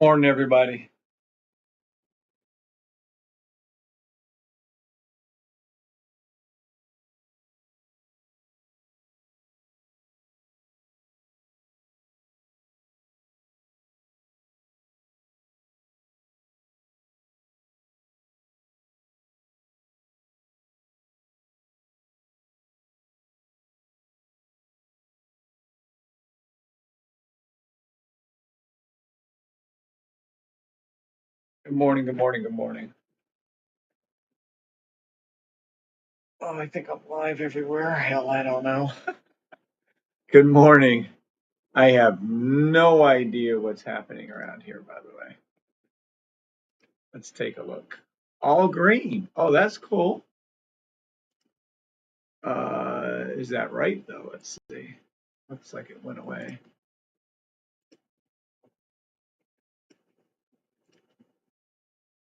Morning, everybody. Good morning, good morning, good morning. Oh, I think I'm live everywhere. Hell, I don't know. Good morning. I have no idea what's happening around here, by the way. Let's take a look. All green. Oh, that's cool. Is that right, though? Let's see. Looks like it went away.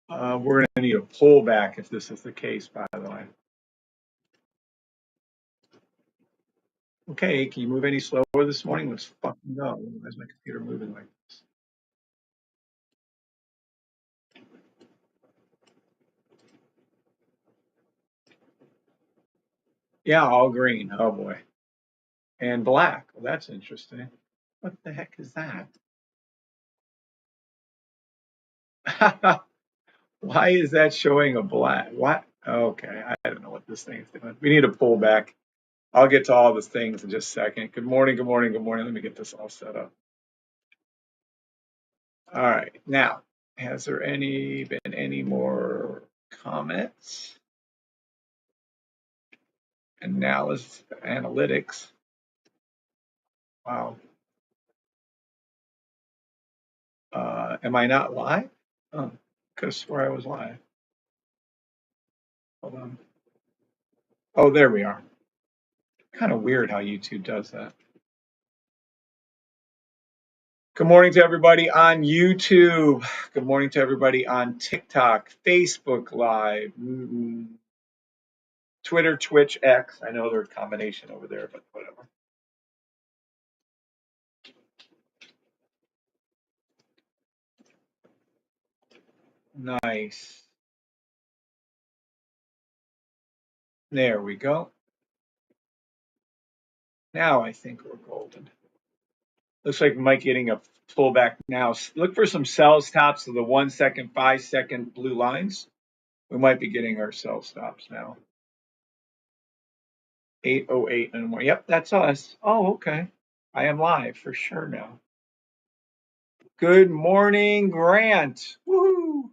We're going to need a pullback if this is the case, by the way. Okay, can you move any slower this morning? Let's fucking go. Why is my computer moving like this? Yeah, all green. Oh, boy. And black. Well, that's interesting. What the heck is that? Why is that showing a black? What? Okay, I don't know what this thing is doing. We need to pull back. I'll get to all the things in just a second. Good morning, good morning, good morning. Let me get this all set up. All right, now, has there been any more comments? Analytics. Wow. Am I not live? Oh, could have swore I was live. Hold on. Oh, there we are. Kind of weird how YouTube does that. Good morning to everybody on YouTube. Good morning to everybody on TikTok, Facebook Live, Twitter, Twitch, X. I know there's a combination over there, but whatever. Nice. There we go. Now I think we're golden. Looks like we might getting a pullback now. Look for some sell stops of the 1 second, 5 second blue lines. We might be getting our sell stops now. 808 and more. Yep, that's us. Oh, okay. I am live for sure now. Good morning, Grant. Woohoo!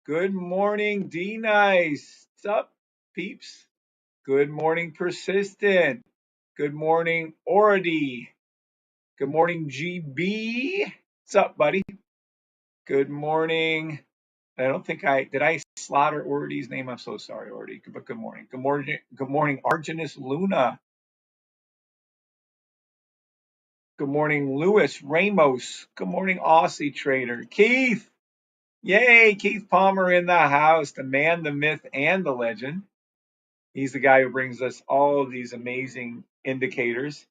Good morning, D Nice. What's up, peeps? Good morning, Persistent. Good morning, Orady. Good morning, GB. What's up, buddy? Good morning. I don't think did I slaughter Orady's name? I'm so sorry, Orady. But good morning. Good morning, Arginus Luna. Good morning, Louis Ramos. Good morning, Aussie Trader. Keith. Yay, Keith Palmer in the house, the man, the myth, and the legend. He's the guy who brings us all of these amazing indicators.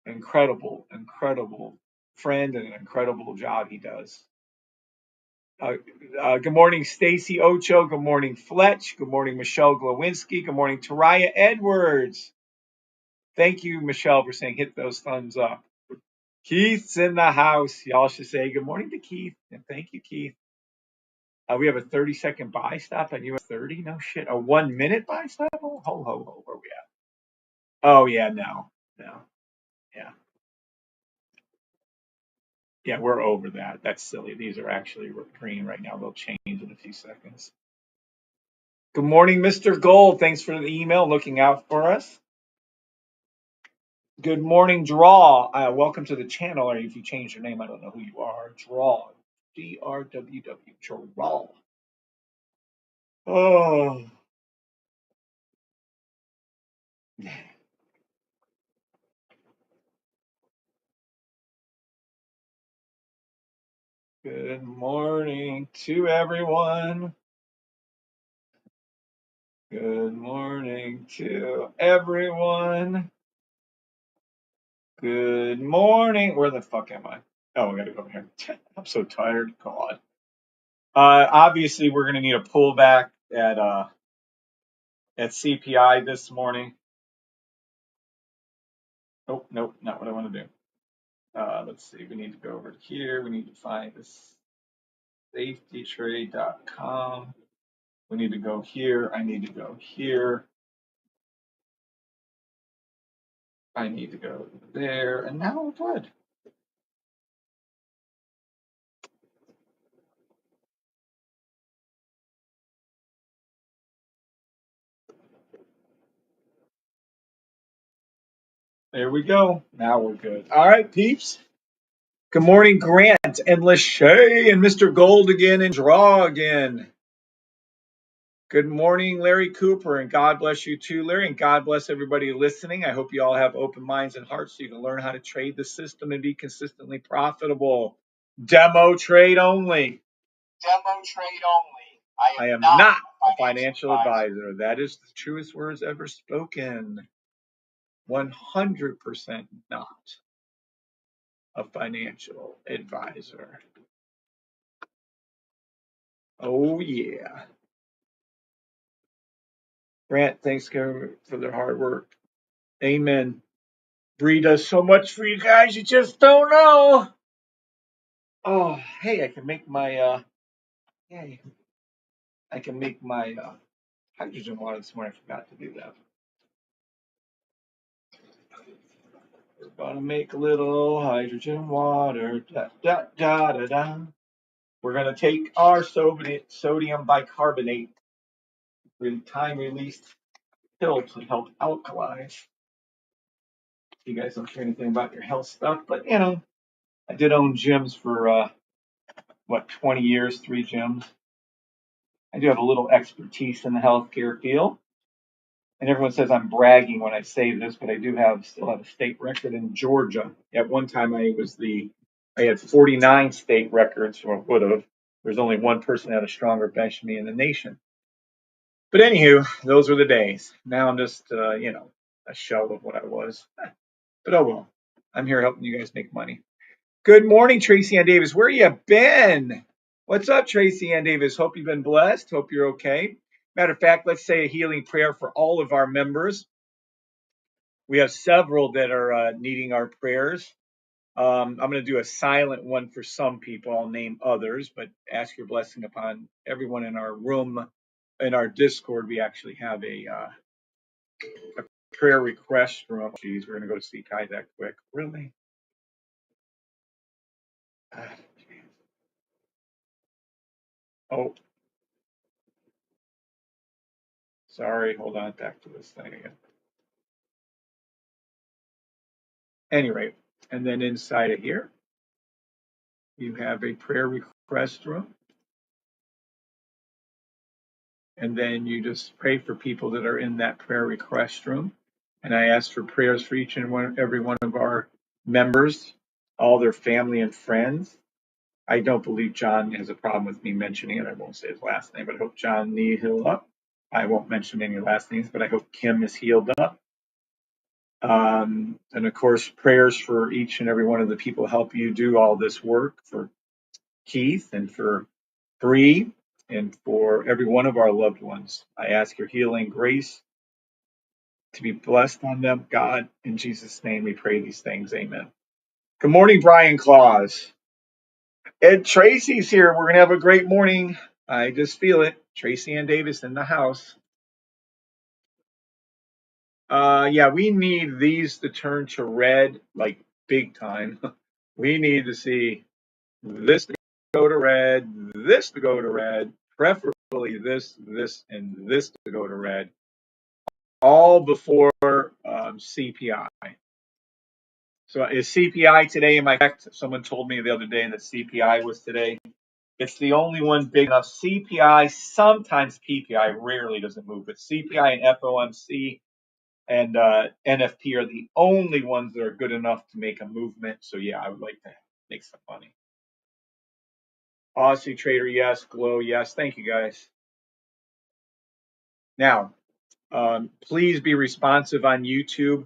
Incredible, incredible friend and an incredible job he does. Good morning, Stacy Ocho. Good morning, Fletch. Good morning, Michelle Glowinski. Good morning, Taraya Edwards. Thank you, Michelle, for saying hit those thumbs up. Keith's in the house. Y'all should say good morning to Keith. And thank you, Keith. We have a 30-second buy stop on US 30. No shit. A 1 minute buy stop? Oh, ho. Where we at? Oh, yeah, no. Yeah. Yeah, we're over that. That's silly. These are actually green right now. They'll change in a few seconds. Good morning, Mr. Gold. Thanks for the email. Looking out for us. Good morning, Draw. Welcome to the channel. Or if you change your name, I don't know who you are. Draw. DRWW. Draw. Oh. Good morning to everyone. Good morning to everyone. Good morning. Where the fuck am I? Oh, we got to go here. I'm so tired. God. Obviously, we're going to need a pullback at CPI this morning. Oh, nope, not what I want to do. Let's see. We need to go over here. We need to find this safetytrade.com. We need to go here. I need to go here. I need to go there. And now we're good. There we go. Now we're good. All right, peeps. Good morning, Grant and Lachey and Mr. Gold again and Draw again. Good morning, Larry Cooper, and God bless you too, Larry, and God bless everybody listening. I hope you all have open minds and hearts so you can learn how to trade the system and be consistently profitable. Demo trade only. Demo trade only. I am not a financial advisor. That is the truest words ever spoken. 100% not a financial advisor. Oh, yeah. Grant, thanks for their hard work. Amen. Bree does so much for you guys, you just don't know. Oh, hey, I can make my hydrogen water this morning. I forgot to do that. We're gonna make a little hydrogen water. Da, da, da, da, da. We're gonna take our sodium bicarbonate time released pill to help alkalize. You guys don't care anything about your health stuff, but you know, I did own gyms for 20 years, 3 gyms. I do have a little expertise in the healthcare field. And everyone says I'm bragging when I say this, but I do still have a state record in Georgia. At one time, I had 49 state records, or would have. There's only one person that had a stronger bench than me in the nation. But anywho, those were the days. Now I'm just, a shell of what I was. But oh well. I'm here helping you guys make money. Good morning, Tracy Ann Davis. Where you been? What's up, Tracy Ann Davis? Hope you've been blessed. Hope you're okay. Matter of fact, let's say a healing prayer for all of our members. We have several that are needing our prayers. I'm going to do a silent one for some people. I'll name others, but ask your blessing upon everyone in our room. In our Discord, we actually have a prayer request room. Geez, we're going to go to see Kai that quick. Really? Oh, sorry. Hold on. Back to this thing again. Anyway, and then inside of here, you have a prayer request room. And then you just pray for people that are in that prayer request room. And I ask for prayers for each and every one of our members, all their family and friends. I don't believe John has a problem with me mentioning it. I won't say his last name, but I hope John knee healed up. I won't mention any last names, but I hope Kim is healed up. And of course, prayers for each and every one of the people help you do all this work, for Keith and for Bree and for every one of our loved ones. I ask your healing grace to be blessed on them, God. In Jesus' name we pray these things. Amen. Good morning, Brian Claus. And Tracy's here. We're going to have a great morning. I just feel it. Tracy Ann Davis in the house. Yeah, we need these to turn to red, like big time. We need to see this to go to red, this to go to red, preferably this, and this to go to red, all before CPI. So is CPI today? Am I correct? Someone told me the other day that CPI was today. It's the only one big enough. CPI, sometimes PPI, rarely doesn't move, but CPI and FOMC and NFP are the only ones that are good enough to make a movement. So yeah, I would like to make some money. Aussie Trader, yes. Glow, yes. Thank you, guys. Now, please be responsive on YouTube.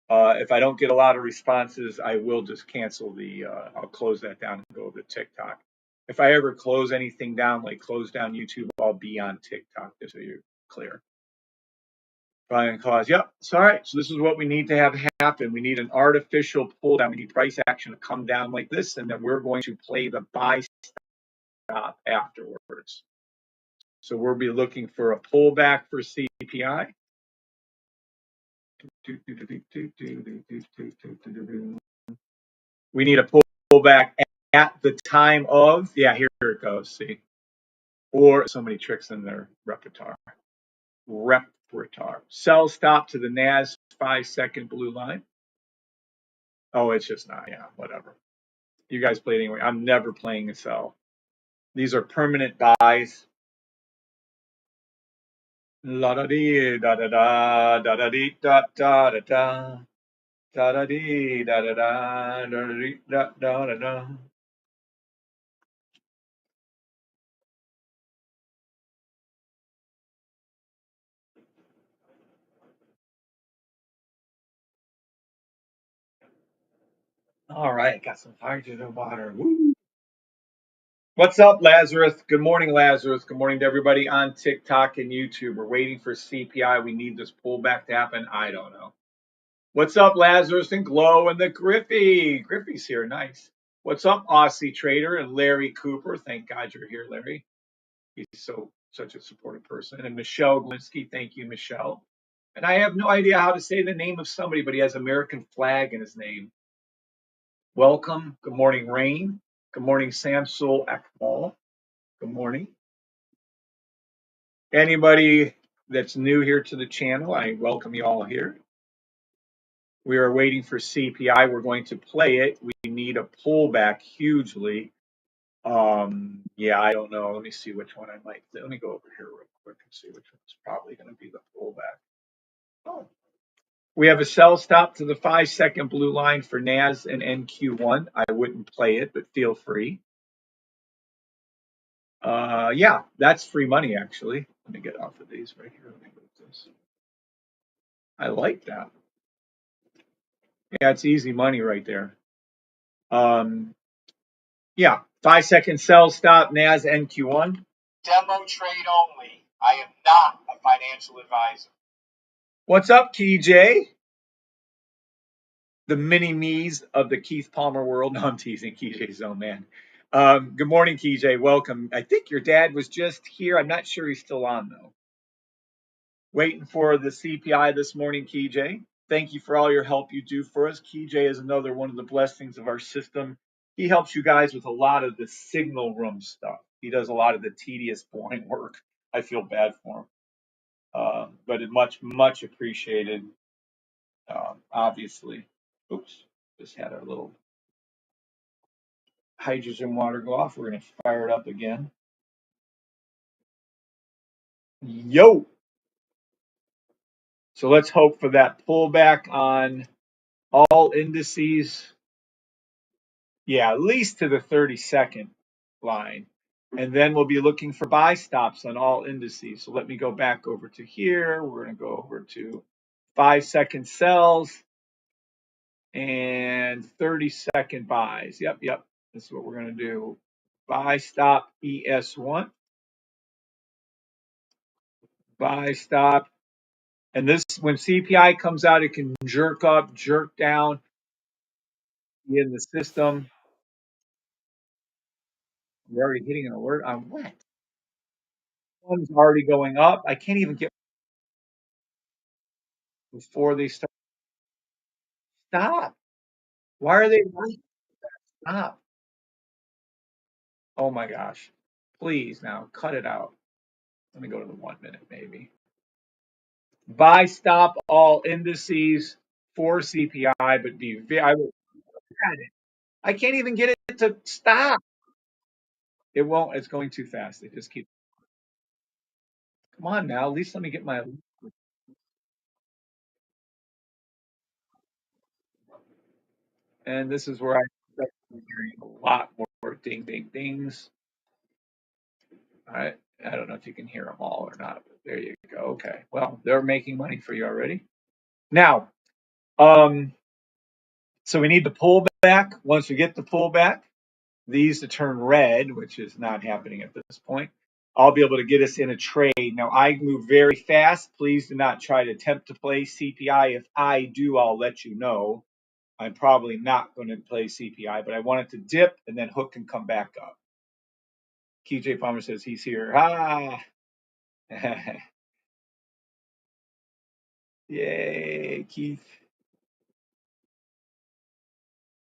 If I don't get a lot of responses, I will just cancel I'll close that down and go over to TikTok. If I ever close anything down, like close down YouTube, I'll be on TikTok, just so you're clear. Brian cause, yep. So, all right. So this is what we need to have happen. We need an artificial pull down. We need price action to come down like this, and then we're going to play the buy stop afterwards. So we'll be looking for a pullback for CPI. We need a pullback at the time of, yeah, here it goes, see. Or so many tricks in their repertoire. Sell stop to the NAS 5-second blue line. Oh, it's just not, yeah, whatever. You guys play it anyway. I'm never playing a sell. These are permanent buys. La da dee da da da da da dee da da da da da da dee da da da da dee da da da da. All right, got some hydrogen water. Woo. What's up, Lazarus? Good morning, Lazarus. Good morning to everybody on TikTok and YouTube. We're waiting for CPI. We need this pullback to happen. I don't know. What's up, Lazarus and Glow and the Griffey? Griffey's here. Nice. What's up, Aussie Trader and Larry Cooper? Thank God you're here, Larry. He's such a supportive person. And Michelle Glinsky. Thank you, Michelle. And I have no idea how to say the name of somebody, but he has American flag in his name. Welcome. Good morning, Rain. Good morning, Samsul Akmal. Good morning. Anybody that's new here to the channel, I welcome you all here. We are waiting for CPI. We're going to play it. We need a pullback hugely. Yeah, I don't know. Let me see which one I might. Let me go over here real quick and see which one's probably going to be the pullback. Oh. We have a sell stop to the 5-second blue line for NAS and NQ1. I wouldn't play it, but feel free. Yeah, that's free money, actually. Let me get off of these right here. Let me move this. I like that. Yeah, it's easy money right there. Yeah, 5-second sell stop, NAS NQ1. Demo trade only. I am not a financial advisor. What's up, KJ? The mini me's of the Keith Palmer world. No, I'm teasing. KJ's own man. Good morning, KJ. Welcome. I think your dad was just here. I'm not sure he's still on, though. Waiting for the CPI this morning, KJ. Thank you for all your help you do for us. KJ is another one of the blessings of our system. He helps you guys with a lot of the signal room stuff. He does a lot of the tedious, boring work. I feel bad for him. But it's much, much appreciated, obviously. Oops, just had our little hydrogen water go off. We're going to fire it up again. Yo! So let's hope for that pullback on all indices. Yeah, at least to the 30-second line. And then we'll be looking for buy stops on all indices. So let me go back over to here. We're going to go over to 5-second sells and 30-second buys. Yep. This is what we're going to do. Buy stop ES1. Buy stop. And this, when CPI comes out, it can jerk up, jerk down in the system. We're already hitting an alert on what? One's already going up. I can't even get before they start. Stop. Why are they right? Stop. Oh my gosh. Please now cut it out. Let me go to the 1 minute maybe. Buy stop all indices for CPI, but I can't even get it to stop. It won't. It's going too fast. It just keeps. Come on now. At least let me get my. And this is where I start hearing a lot more ding, ding, dings. All right. I don't know if you can hear them all or not, but there you go. Okay. Well, they're making money for you already. Now, So we need the pullback. Once we get the pullback, these to turn red, which is not happening at this point, I'll be able to get us in a trade. Now, I move very fast. Please do not try to attempt to play CPI. If I do, I'll let you know. I'm probably not going to play CPI, but I want it to dip and then hook and come back up. KJ Palmer says he's here. Ah. Yay, Keith.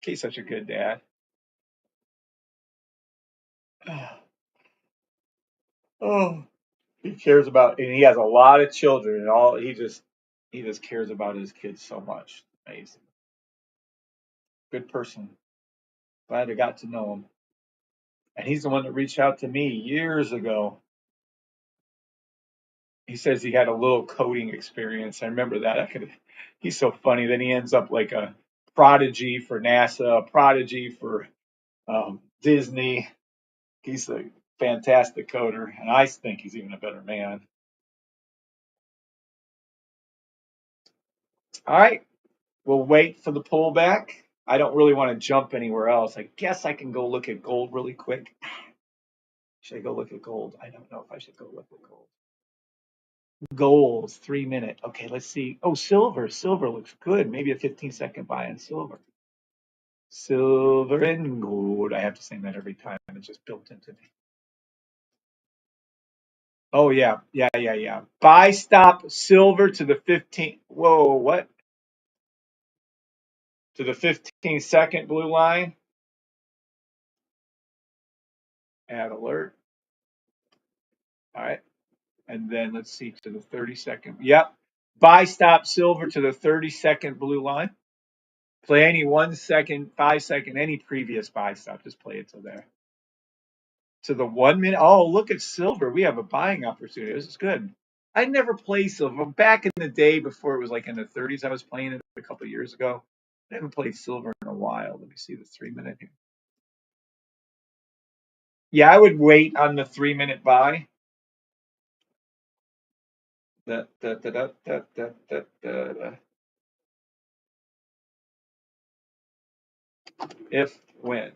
Keith's such a good dad. Oh, he cares about, and he has a lot of children, and all he just cares about his kids so much. Amazing. Good person. Glad I got to know him. And he's the one that reached out to me years ago. He says he had a little coding experience. I remember that. He's so funny. Then he ends up like a prodigy for NASA, a prodigy for Disney. He's a fantastic coder, and I think he's even a better man. All right, we'll wait for the pullback. I don't really want to jump anywhere else. I guess I can go look at gold really quick. Should I go look at gold? I don't know if I should go look at gold. Gold, 3 minute. Okay, let's see. Oh, silver. Silver looks good. Maybe a 15-second buy on silver. Silver and gold. I have to say that every time. It's just built into me. Oh, yeah. Yeah. Buy stop silver to the 15. Whoa, what? To the 15-second blue line. Add alert. All right. And then let's see to the 30-second. Yep. Buy stop silver to the 30-second blue line. Play any 1 second, 5 second, any previous buy stop. Just play it to there. To the 1 minute. Oh, look at silver. We have a buying opportunity. This is good. I never played silver. Back in the day before it was like in the 30s, I was playing it a couple of years ago. I haven't played silver in a while. Let me see the 3 minute here. Yeah, I would wait on the 3 minute buy. If when.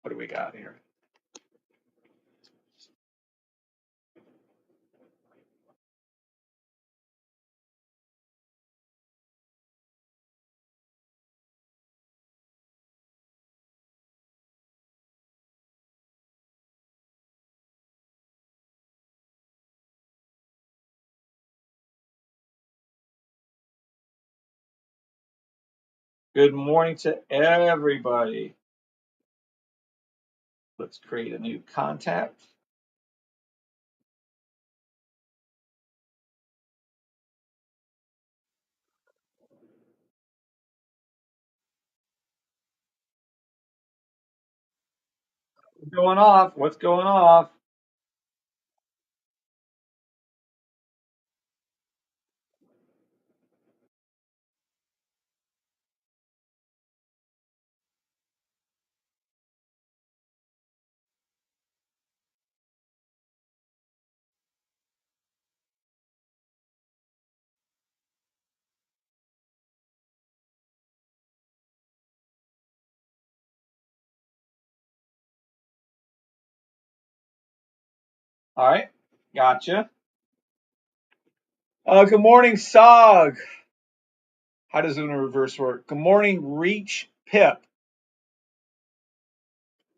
What do we got here? Good morning to everybody. Let's create a new contact. What's going off? What's going off? All right, gotcha. Good morning, Sog. How does Una reverse work? Good morning, Reach Pip.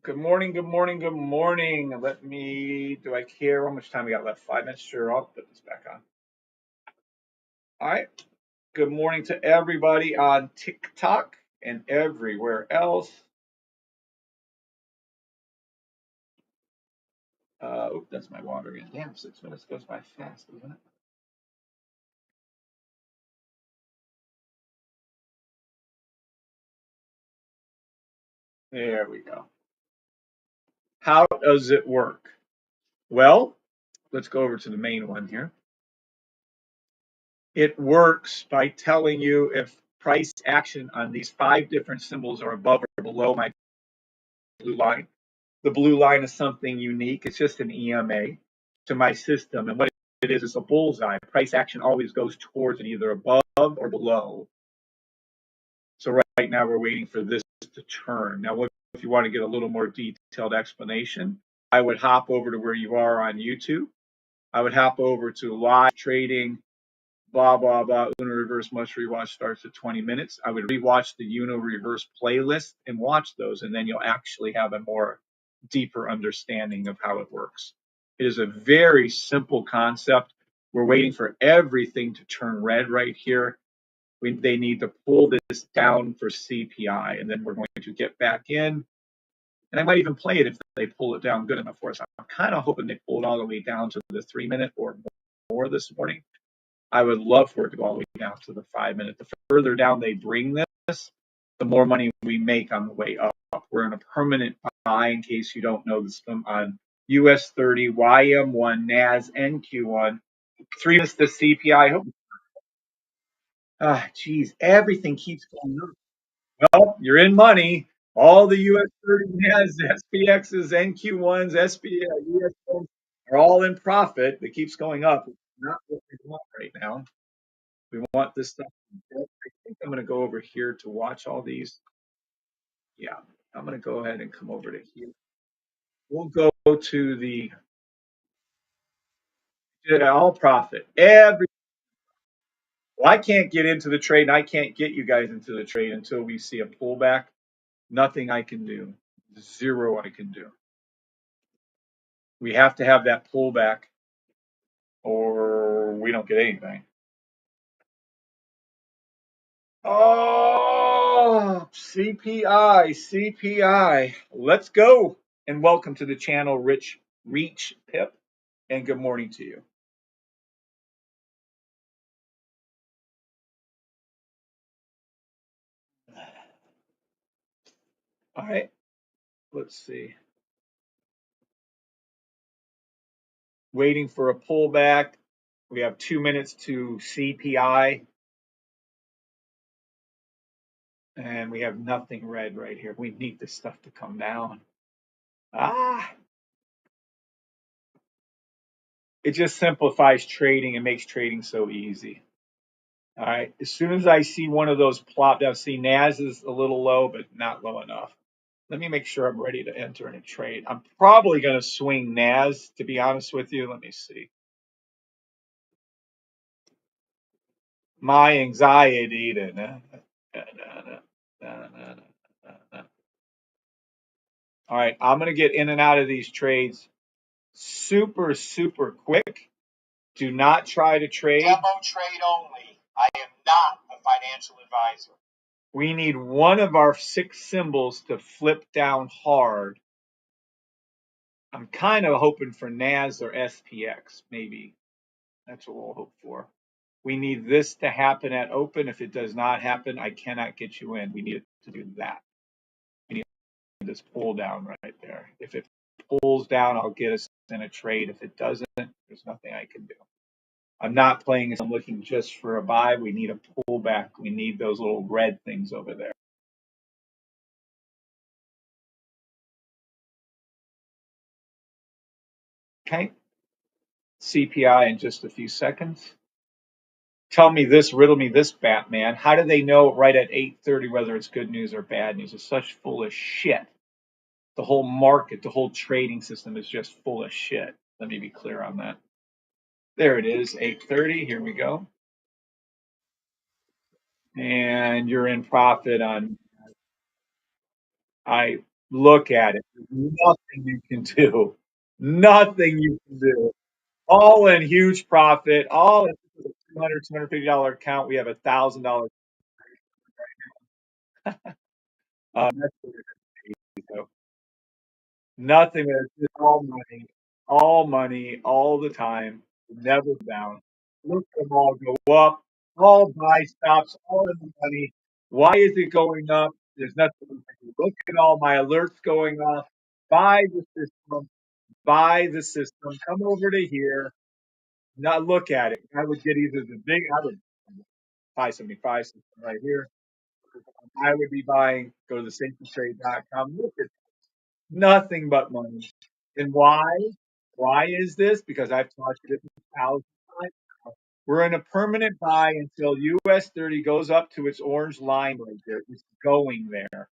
Good morning. Let me, do I care how much time we got left? 5 minutes? Sure, I'll put this back on. All right. Good morning to everybody on TikTok and everywhere else. That's my water again. Damn, 6 minutes goes by fast, doesn't it? There we go. How does it work? Well, let's go over to the main one here. It works by telling you if price action on these 5 different symbols are above or below my blue line. The blue line is something unique. It's just an EMA to my system. And what it is, it's a bullseye. Price action always goes towards it, either above or below. So right now we're waiting for this to turn. Now, if you want to get a little more detailed explanation, I would hop over to where you are on YouTube. I would hop over to live trading, blah, blah, blah. Uno reverse must rewatch starts at 20 minutes. I would rewatch the Uno reverse playlist and watch those, and then you'll actually have a more deeper understanding of how it works. It is a very simple concept. We're waiting for everything to turn red right here. They need to pull this down for CPI, and then we're going to get back in. And I might even play it if they pull it down good enough for us. I'm kind of hoping they pull it all the way down to the 3-minute or more this morning. I would love for it to go all the way down to the 5-minute. The further down they bring this, the more money we make on the way up. We're in a permanent buy, in case you don't know this, on US 30, YM1, NAS, NQ1. 3 minutes to CPI. Geez, everything keeps going up. Well, you're in money. All the US 30 NAS, SPXs, NQ1s, ES1s are all in profit. It keeps going up. It's not what we want right now. We want this stuff. I think I'm going to go over here to watch all these. Yeah, I'm going to go ahead and come over to here. We'll go to the all profit. Well, I can't get into the trade, and I can't get you guys into the trade until we see a pullback. Nothing I can do. Zero I can do. We have to have that pullback, or we don't get anything. Oh, CPI. Let's go. And welcome to the channel, Reach Pip, and good morning to you. All right, let's see. Waiting for a pullback. We have 2 minutes to CPI. And we have nothing red right here. We need this stuff to come down. It just simplifies trading and makes trading so easy. All right. As soon as I see one of those plop down, see NAS is a little low, but not low enough. Let me make sure I'm ready to enter in a trade. I'm probably going to swing NAS, to be honest with you. Let me see. My anxiety to. All right. I'm going to get in and out of these trades super, super quick. Do not try to trade. Demo trade only. I am not a financial advisor. We need one of our 6 symbols to flip down hard. I'm kind of hoping for NAS or SPX, maybe. That's what we'll hope for. We need this to happen at open. If it does not happen, I cannot get you in. We need to do that. We need this pull down right there. If it pulls down, I'll get us in a trade. If it doesn't, there's nothing I can do. I'm not playing. I'm looking just for a buy. We need a pullback. We need those little red things over there. Okay. CPI in just a few seconds. Tell me this, riddle me this, Batman. How do they know right at 8:30 whether it's good news or bad news? It's such full of shit. The whole market, the whole trading system is just full of shit. Let me be clear on that. There it is, 8:30. Here we go. And you're in profit on. I look at it. There's nothing you can do. Nothing you can do. All in huge profit. All in $200, $250 account. We have $1,000. That's what it is. So nothing. It's just all money, all the time, never down. Look at them all go up. All buy stops, all in the money. Why is it going up? There's nothing. Look at all my alerts going off. Buy the system. Buy the system. Come over to here. Now look at it. I would get either the big. I would buy 75 system right here. I would be buying. Go to the safetytrade.com. Look at nothing but money. And why? Why is this? Because I've taught you this 1,000 times. We're in a permanent buy until US 30 goes up to its orange line right there. It's going there.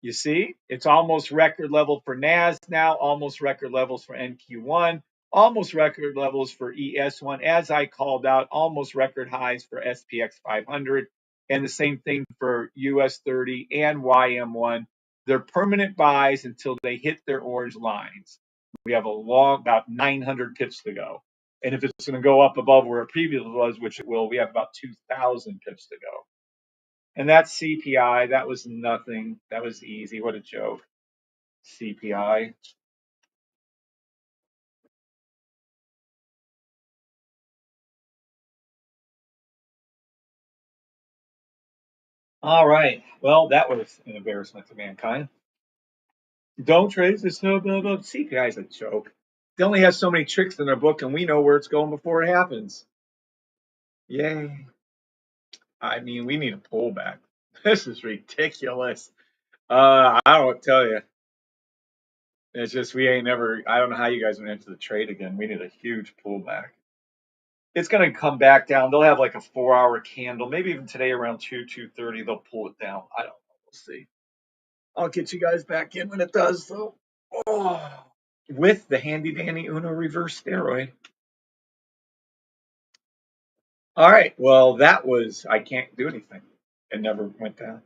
You see, it's almost record level for NAS now, almost record levels for NQ1, almost record levels for ES1, as I called out, almost record highs for SPX 500, and the same thing for US 30 and YM1. They're permanent buys until they hit their orange lines. We have a long, about 900 pips to go. And if it's going to go up above where it previously was, which it will, we have about 2,000 pips to go. And that's CPI. That was nothing. That was easy. What a joke. CPI. All right. Well, that was an embarrassment to mankind. Don't trade this. No, blah, blah. CPI is a joke. They only have so many tricks in their book, and we know where it's going before it happens. Yay. I mean, we need a pullback. This is ridiculous. I don't tell you. It's just we ain't never. I don't know how you guys went into the trade again. We need a huge pullback. It's going to come back down. They'll have like a 4-hour candle. Maybe even today around 2:30, they'll pull it down. I don't know. We'll see. I'll get you guys back in when it does, though. Oh, with the handy dandy Uno reverse steroid. All right. Well, that was. I can't do anything. It never went down.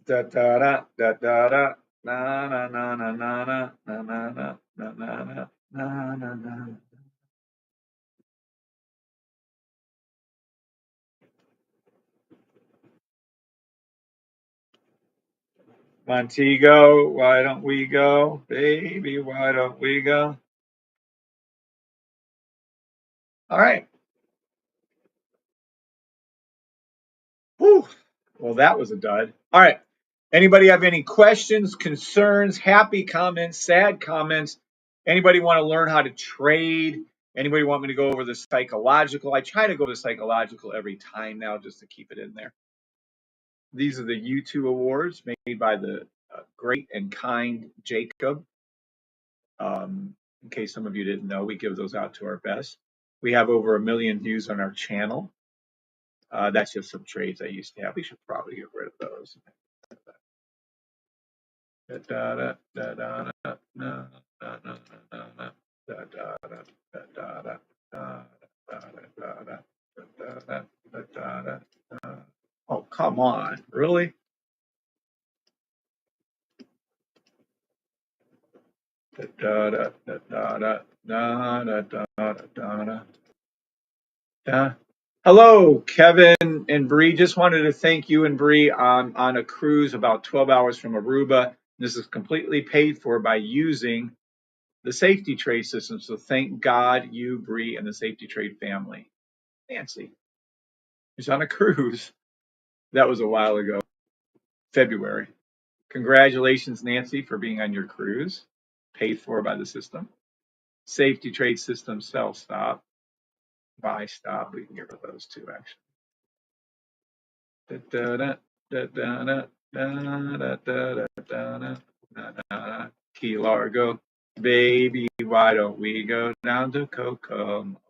Da da da da da da. Na na na na na na na na na na na na na na. Montego, why don't we go? Baby, why don't we go? All right. Whew. Well, that was a dud. All right. Anybody have any questions, concerns, happy comments, sad comments? Anybody want to learn how to trade? Anybody want me to go over the psychological? I try to go to psychological every time now just to keep it in there. These are the U2 awards made by the great and kind Jacob. In case some of you didn't know, we give those out to our best. We have over 1 million views on our channel. That's just some trades I used to have. We should probably get rid of those. Oh, come on. Really? Hello, Kevin and Bree. Just wanted to thank you and Bree on a cruise about 12 hours from Aruba. This is completely paid for by using the safety trade system. So thank God you, Bree, and the safety trade family. Nancy, who's on a cruise. That was a while ago, February. Congratulations, Nancy, for being on your cruise, paid for by the system. Safety trade system, sell stop, buy stop. We can get rid of those two, actually. Key Largo, baby, why don't we go down to Kokomo?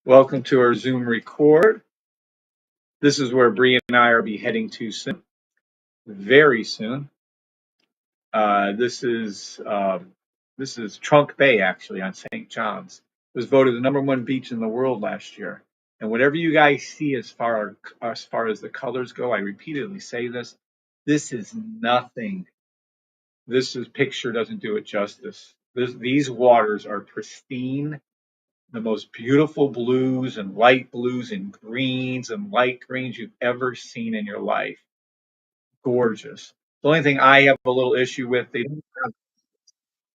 Welcome to our Zoom record. This is where Bree and I are be heading to soon, very soon. This is Trunk Bay, actually, on St. John's. It was voted the #1 beach in the world last year. And whatever you guys see as far as the colors go, I repeatedly say this is nothing. This picture doesn't do it justice. These waters are pristine, the most beautiful blues and light blues and greens and light greens you've ever seen in your life. Gorgeous. The only thing I have a little issue with, they don't have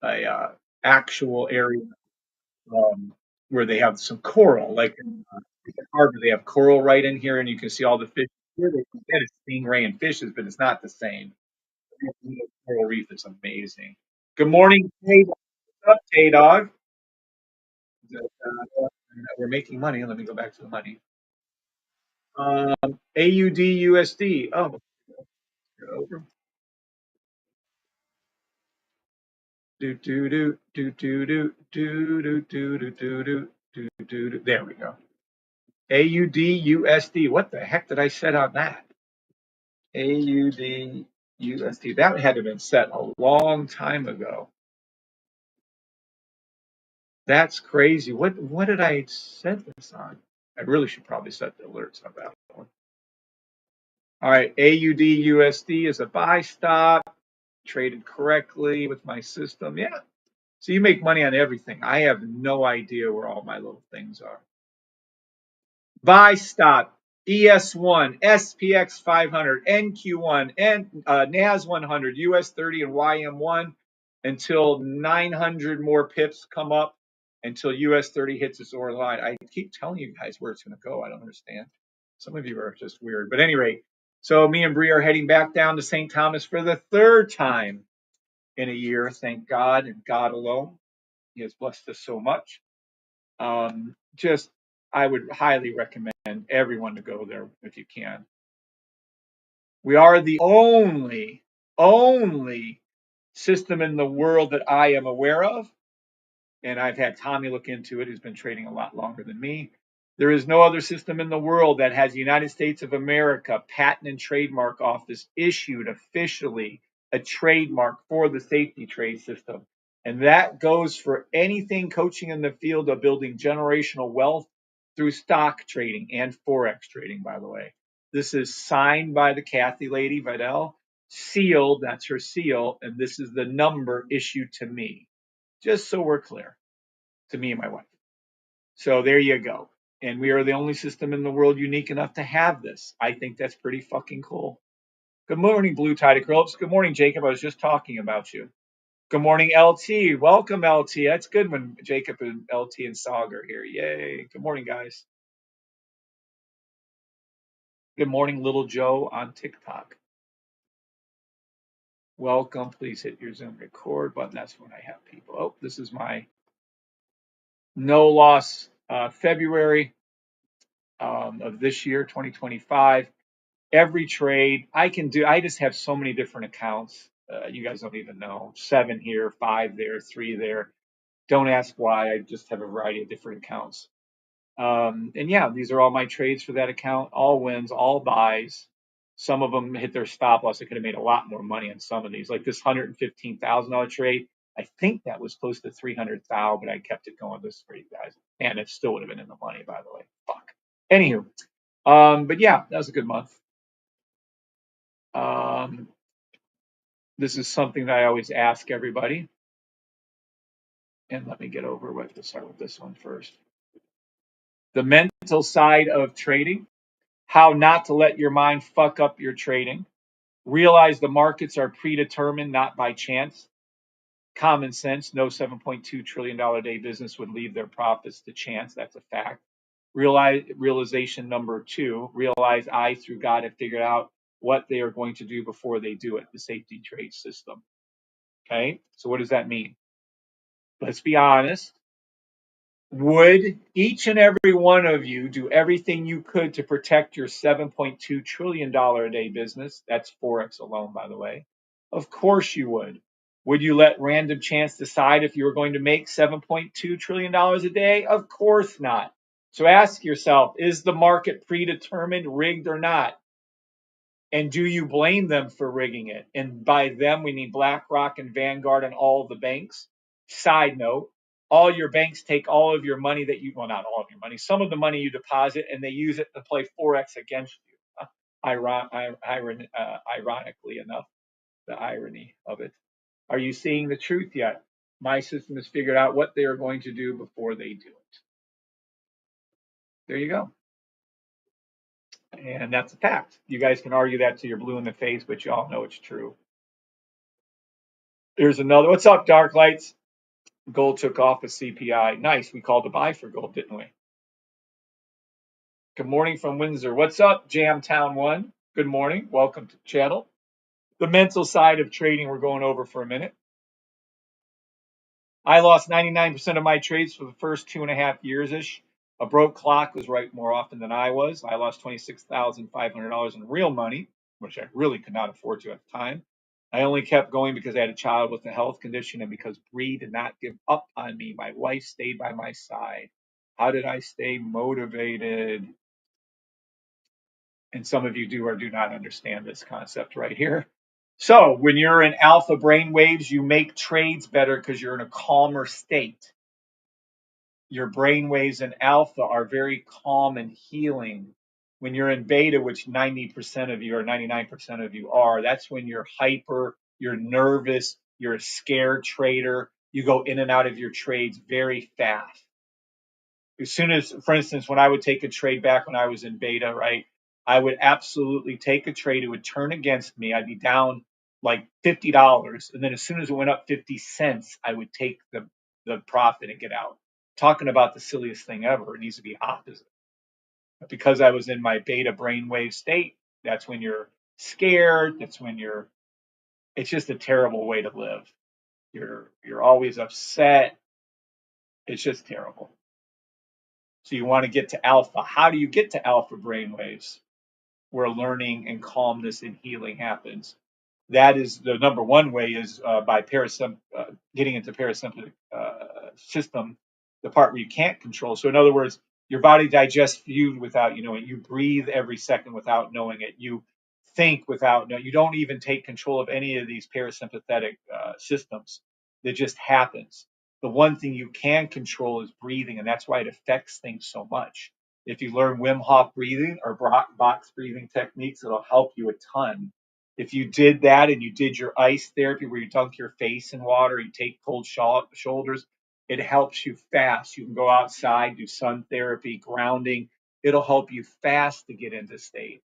a actual area where they have some coral, like in the harbor, they have coral right in here, and you can see all the fish. Here they can get a stingray and fishes, but it's not the same. The coral reef is amazing. Good morning, Tay. What's up, Tay Dog? We're making money. Let me go back to the money. AUD USD. Oh, over. Do do do do do do do do do do do do do do. There we go. AUD USD. What the heck did I set on that? AUD USD. That had to have been set a long time ago. That's crazy. What did I set this on? I really should probably set the alerts on that one. All right, AUD USD is a buy stop, traded correctly with my system. Yeah. So you make money on everything. I have no idea where all my little things are. Buy stop, ES1, SPX 500, NQ1, and NAS 100, US 30, and YM1 until 900 more pips come up until US 30 hits its order line. I keep telling you guys where it's going to go. I don't understand. Some of you are just weird. But at any rate, so me and Bree are heading back down to St. Thomas for the third time in a year. Thank God and God alone. He has blessed us so much. Just, I would highly recommend everyone to go there if you can. We are the only system in the world that I am aware of, and I've had Tommy look into it, who's been trading a lot longer than me. There is no other system in the world that has the United States of America Patent and Trademark Office issued officially a trademark for the safety trade system. And that goes for anything coaching in the field of building generational wealth through stock trading and Forex trading, by the way. This is signed by the Kathy Lady Vidal, sealed, that's her seal, and this is the number issued to me. Just so we're clear, to me and my wife. So there you go. And we are the only system in the world unique enough to have this. I think that's pretty fucking cool. Good morning, Blue Tide Eclipse. Good morning, Jacob. I was just talking about you. Good morning, LT. Welcome, LT. That's good when Jacob and LT and Sog are here. Yay. Good morning, guys. Good morning, Little Joe on TikTok. Welcome. Please hit your Zoom record button. That's when I have people. Oh, this is my no loss February of this year, 2025. Every trade I can do. I just have so many different accounts. You guys don't even know. 7 here, 5 there, 3 there. Don't ask why. I just have a variety of different accounts. And yeah, these are all my trades for that account. All wins, all buys. Some of them hit their stop loss. I could have made a lot more money on some of these. Like this $115,000 trade. I think that was close to 300,000, but I kept it going this for you guys. And it still would have been in the money, by the way. Fuck. Anywho, but yeah, that was a good month. This is something that I always ask everybody. And let me get over with. Let's start with this one first. The mental side of trading, how not to let your mind fuck up your trading. Realize the markets are predetermined, not by chance. Common sense, no $7.2 trillion a day business would leave their profits to chance. That's a fact. Realization number 2, realize I, through God, have figured out what they are going to do before they do it, the safety trade system. Okay, so what does that mean? Let's be honest. Would each and every one of you do everything you could to protect your $7.2 trillion a day business? That's Forex alone, by the way. Of course you would. Would you let random chance decide if you were going to make $7.2 trillion a day? Of course not. So ask yourself, is the market predetermined, rigged, or not? And do you blame them for rigging it? And by them, we mean BlackRock and Vanguard and all of the banks. Side note, all your banks take all of your money that you, well, not all of your money, some of the money you deposit, and they use it to play Forex against you. Ironically enough, the irony of it. Are you seeing the truth yet? My system has figured out what they are going to do before they do it. There you go. And that's a fact. You guys can argue that till you're blue in the face, but you all know it's true. Here's another. What's up, Dark Lights? Gold took off a CPI. Nice. We called to buy for gold, didn't we? Good morning from Windsor. What's up, Jamtown 1? Good morning. Welcome to the channel. The mental side of trading we're going over for a minute. I lost 99% of my trades for the first 2.5 years-ish. A broke clock was right more often than I was. I lost $26,500 in real money. which I really could not afford to at the time. I only kept going because I had a child with a health condition and because Bree did not give up on me. My wife stayed by my side. How did I stay motivated? And some of you do or do not understand this concept right here. So when you're in alpha brain waves, you make trades better because you're in a calmer state. Your brain waves in alpha are very calm and healing. When you're in beta, which 90% of you or 99% of you are, that's when you're hyper, you're nervous, you're a scared trader. You go in and out of your trades very fast. As soon as, for instance, when I would take a trade back when I was in beta, right, I would absolutely take a trade. It would turn against me. I'd be down like $50. And then as soon as it went up 50 cents, I would take the profit and get out. Talking about the silliest thing ever. It needs to be opposite. But because I was in my beta brainwave state, that's when you're scared. That's when it's just a terrible way to live. You're always upset. It's just terrible. So you want to get to alpha. How do you get to alpha brainwaves? Where learning and calmness and healing happens. That is the number one way is by getting into parasympathetic system, the part where you can't control. So in other words, your body digests food without you knowing. You breathe every second without knowing it. You think without knowing. You don't even take control of any of these parasympathetic systems. It just happens. The one thing you can control is breathing, and that's why it affects things so much. If you learn Wim Hof breathing or box breathing techniques, it'll help you a ton. If you did that and you did your ice therapy where you dunk your face in water, you take cold shoulders, it helps you fast. You can go outside, do sun therapy, grounding. It'll help you fast to get into state.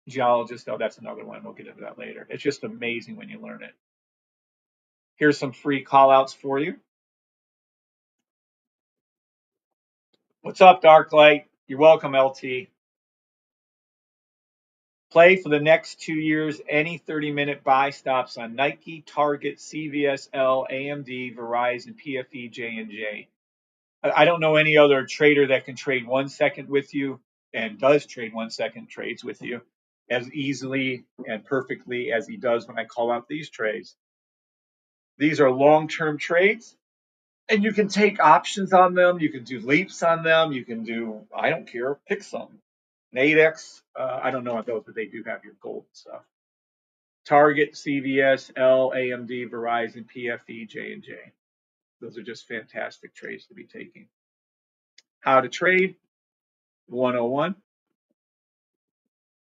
Geologist, oh, that's another one. We'll get into that later. It's just amazing when you learn it. Here's some free call outs for you. What's up, Dark Light? You're welcome, LT. Play for the next 2 years any 30-minute buy stops on Nike, Target, CVSL, AMD, Verizon, PFE, J&J. I don't know any other trader that can trade 1 second with you and does trade 1 second trades with you as easily and perfectly as he does when I call out these trades. These are long-term trades, and you can take options on them. You can do leaps on them. You can do, I don't care, pick some. Nadex, I don't know what those, but they do have your gold stuff. Target, CVS, L, AMD, Verizon, PFE, J&J. Those are just fantastic trades to be taking. How to trade, 101.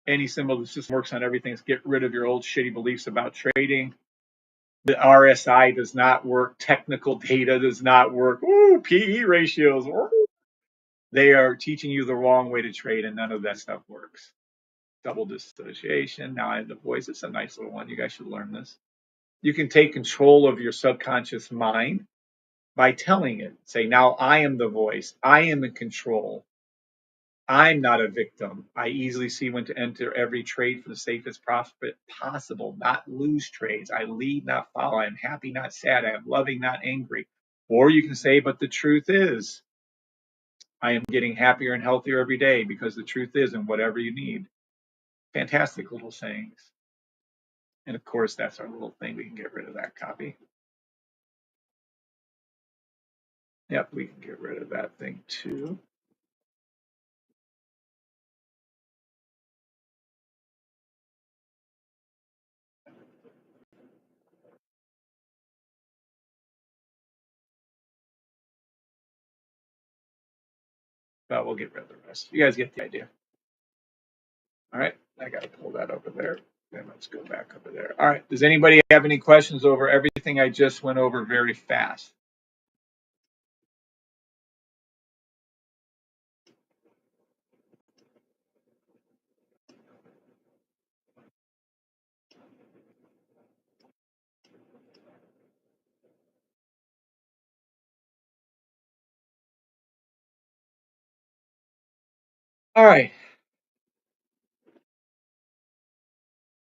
Any symbol that just works on everything is get rid of your old shitty beliefs about trading. The RSI does not work. Technical data does not work. Ooh, PE ratios. Ooh. They are teaching you the wrong way to trade, and none of that stuff works. Double dissociation. Now I have the voice. It's a nice little one. You guys should learn this. You can take control of your subconscious mind by telling it. Say, now I am the voice. I am in control. I'm not a victim. I easily see when to enter every trade for the safest profit possible, not lose trades. I lead, not follow. I am happy, not sad. I am loving, not angry. Or you can say, but the truth is, I am getting happier and healthier every day because the truth is, and whatever you need. Fantastic little sayings. And of course, that's our little thing. We can get rid of that copy. Yep, we can get rid of that thing too. But we'll get rid of the rest. You guys get the idea. All right, I got to pull that over there. Then let's go back over there. All right, does anybody have any questions over everything I just went over very fast? All right,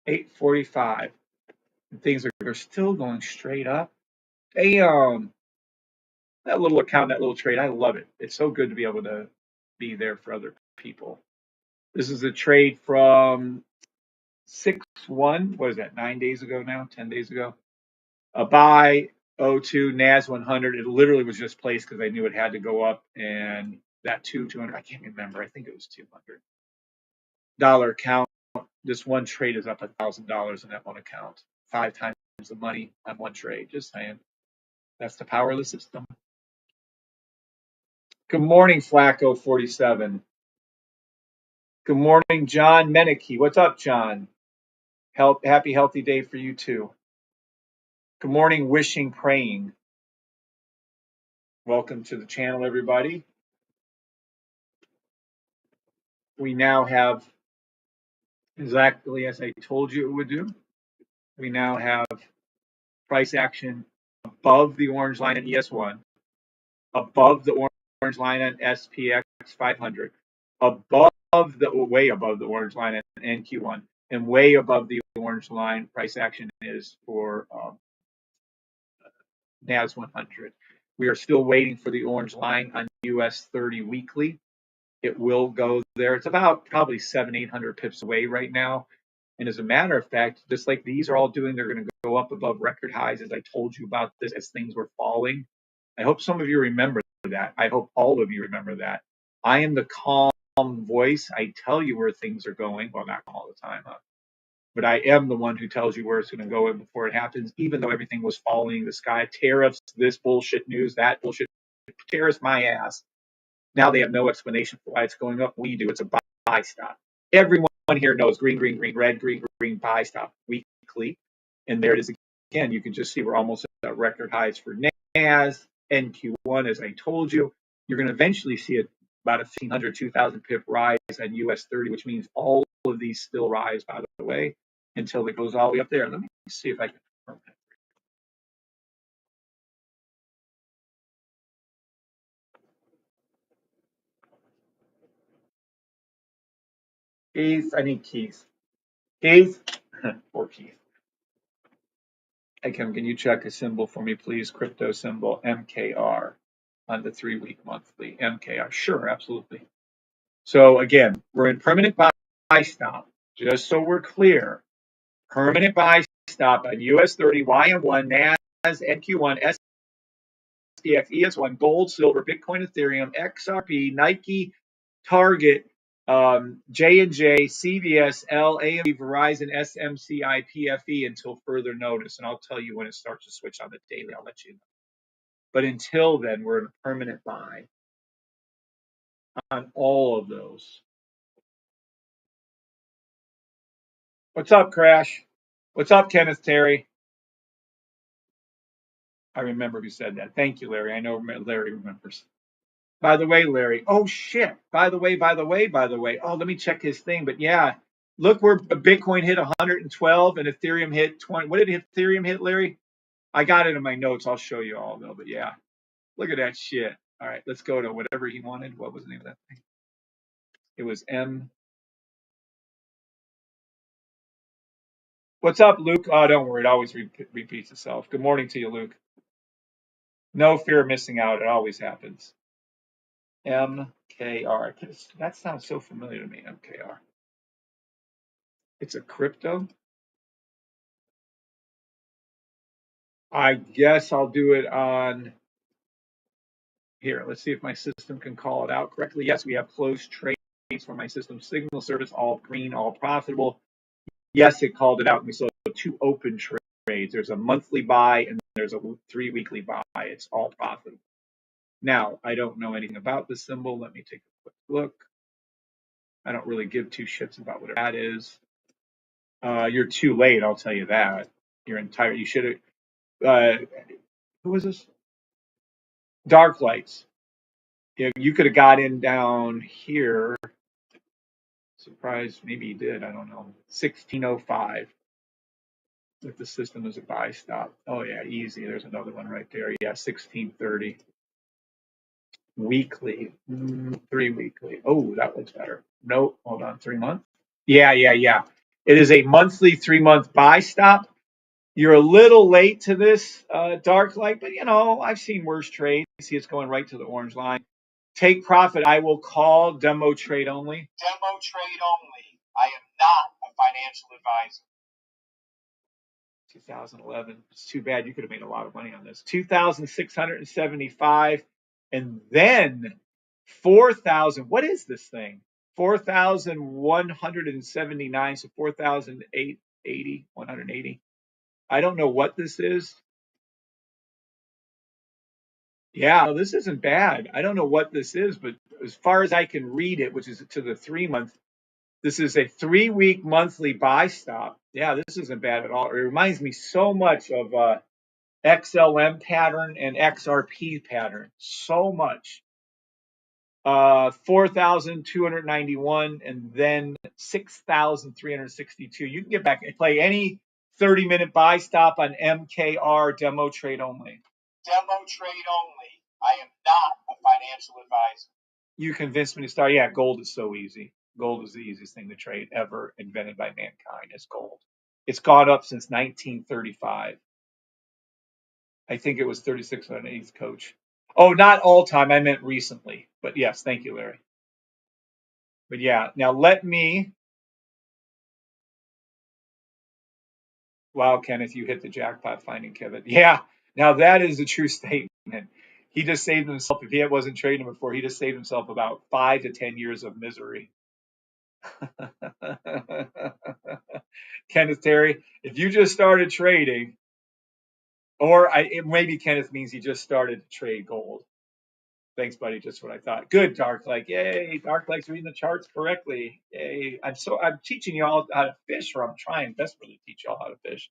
8:45. Things are still going straight up. Damn, that little account, that little trade, I love it. It's so good to be able to be there for other people. This is a trade from 6-1. What is that? 9 days ago now? 10 days ago? A buy 02 NAS 100. It literally was just placed because I knew it had to go up, and that 200. I can't remember. I think it was $200 account. This one trade is up $1,000 in that one account. 5 times the money on one trade. Just saying. That's the power of the system. Good morning, Flacco 47. Good morning, John Meneke. What's up, John? Happy, healthy day for you too. Good morning, wishing, praying. Welcome to the channel, everybody. We now have, exactly as I told you it would do, we now have price action above the orange line at ES1, above the orange line at SPX 500, way above the orange line at NQ1, and way above the orange line price action is for NAS 100. We are still waiting for the orange line on US 30 weekly. It will go there. It's about probably 700-800 pips away right now. And as a matter of fact, just like these are all doing, they're going to go up above record highs, as I told you about this, as things were falling. I hope some of you remember that. I hope all of you remember that. I am the calm voice. I tell you where things are going. Well, not all the time, but I am the one who tells you where it's going to go before it happens, even though everything was falling in the sky. Tariffs, this bullshit news, that bullshit. Tariffs my ass. Now they have no explanation for why it's going up. We do. It's a buy stop. Everyone here knows green, green, green, red, green, green, buy stop weekly. And there it is again. You can just see we're almost at record highs for NAS, NQ1, as I told you. You're going to eventually see about a 1,500, 2,000 pip rise on US 30, which means all of these still rise, by the way, until it goes all the way up there. Let me see if I can confirm that. Keith, I need Keith. Keith, poor Keith. Hey, Kim, can you check a symbol for me, please? Crypto symbol MKR on the 3-week monthly. MKR. Sure, absolutely. So again, we're in permanent buy stop. Just so we're clear, permanent buy stop on US 30, YM1, NAS, NQ1, SPX, ES1, gold, silver, Bitcoin, Ethereum, XRP, Nike, Target, J&J, CVS, AMD, Verizon, SMCI, PFE until further notice. And I'll tell you when it starts to switch on the daily. I'll let you know. But until then, we're in a permanent buy on all of those. What's up, Crash? What's up, Kenneth Terry? I remember who said that. Thank you, Larry. I know Larry remembers. By the way, Larry. Oh, shit. By the way. Oh, let me check his thing. But yeah, look where Bitcoin hit 112 and Ethereum hit 20. What did Ethereum hit, Larry? I got it in my notes. I'll show you all, though. But yeah, look at that shit. All right, let's go to whatever he wanted. What was the name of that thing? It was M. What's up, Luke? Oh, don't worry. It always repeats itself. Good morning to you, Luke. No fear of missing out. It always happens. MKR. That sounds so familiar to me, MKR. It's a crypto. I guess I'll do it on here. Let's see if my system can call it out correctly. Yes, we have closed trades for my system. Signal service, all green, all profitable. Yes, it called it out. And we saw 2 open trades. There's a monthly buy and there's a 3-weekly buy. It's all profitable. Now, I don't know anything about the symbol. Let me take a quick look. I don't really give 2 shits about what that is. You're too late, I'll tell you that. You should have, who was this? Dark Lights. You could have got in down here. Surprised, maybe you did, I don't know. 1605. If the system is a buy stop. Oh yeah, easy. There's another one right there. Yeah, 1630. Weekly. 3 weekly. Oh, that looks better. Nope, hold on. 3 months? Yeah. It is a monthly 3-month buy stop. You're a little late to this, Dark Light, but I've seen worse trades. See, it's going right to the orange line. Take profit. I will call demo trade only. Demo trade only. I am not a financial financial advisor. 2011. It's too bad. You could have made a lot of money on this. 2,675, and then 4,000. What is this thing? 4,179. So 4,880, 180. I don't know what this is. Yeah, no, this isn't bad. I don't know what this is, but as far as I can read it, which is to the 3 month, this is a 3-week monthly buy stop. Yeah, this isn't bad at all. It reminds me so much of XLM pattern and XRP pattern. So much. 4,291 and then 6,362. You can get back and play any 30-minute buy stop on MKR demo trade only. Demo trade only. I am not a financial advisor. You convinced me to start. Yeah, gold is so easy. Gold is the easiest thing to trade ever invented by mankind is gold. It's gone up since 1935. I think it was 36 on an eighth coach. Oh, not all time. I meant recently. But yes, thank you, Larry. But yeah, now let me. Wow, Kenneth, you hit the jackpot finding Kevin. Yeah, now that is a true statement. He just saved himself. If he wasn't trading before, he just saved himself about 5 to 10 years of misery. Kenneth Terry, if you just started trading, or maybe Kenneth means he just started to trade gold. Thanks, buddy. Just what I thought. Good, Dark Lake. Yay, Dark Lake's reading the charts correctly. Yay. I'm teaching you all how to fish, or I'm trying desperately to teach you all how to fish.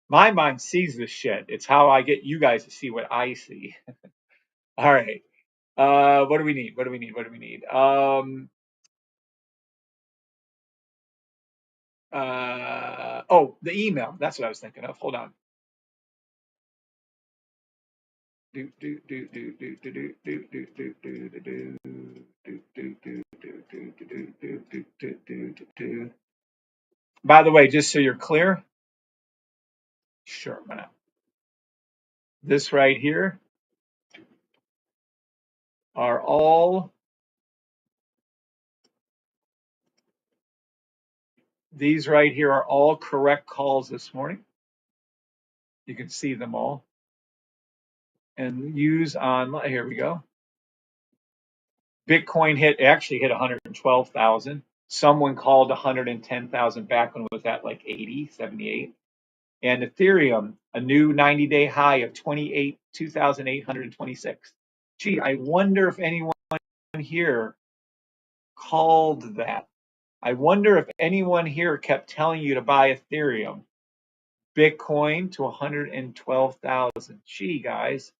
My mind sees this shit. It's how I get you guys to see what I see. All right. What do we need? What do we need? What do we need? Oh, the email. That's what I was thinking of. Hold on. By the way, just so you're clear, sure, why not? This right here are all these right here are all correct calls this morning. You can see them all. And use on, here we go. Bitcoin actually hit 112,000. Someone called 110,000 back when it was at like 80, 78. And Ethereum, a new 90-day high of 2,826. Gee, I wonder if anyone here called that. I wonder if anyone here kept telling you to buy Ethereum. Bitcoin to 112,000. Gee, guys,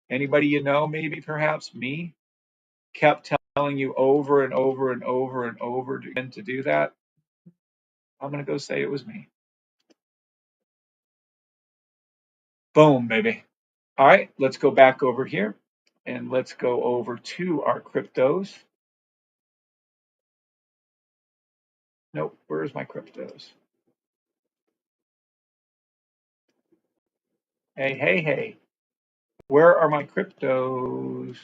anybody you know, maybe perhaps me, kept telling you over and over and over and over again to do that? I'm going to go say it was me. Boom, baby. All right, let's go back over here and let's go over to our cryptos. Nope, where's my cryptos? Hey, hey, hey. Where are my cryptos?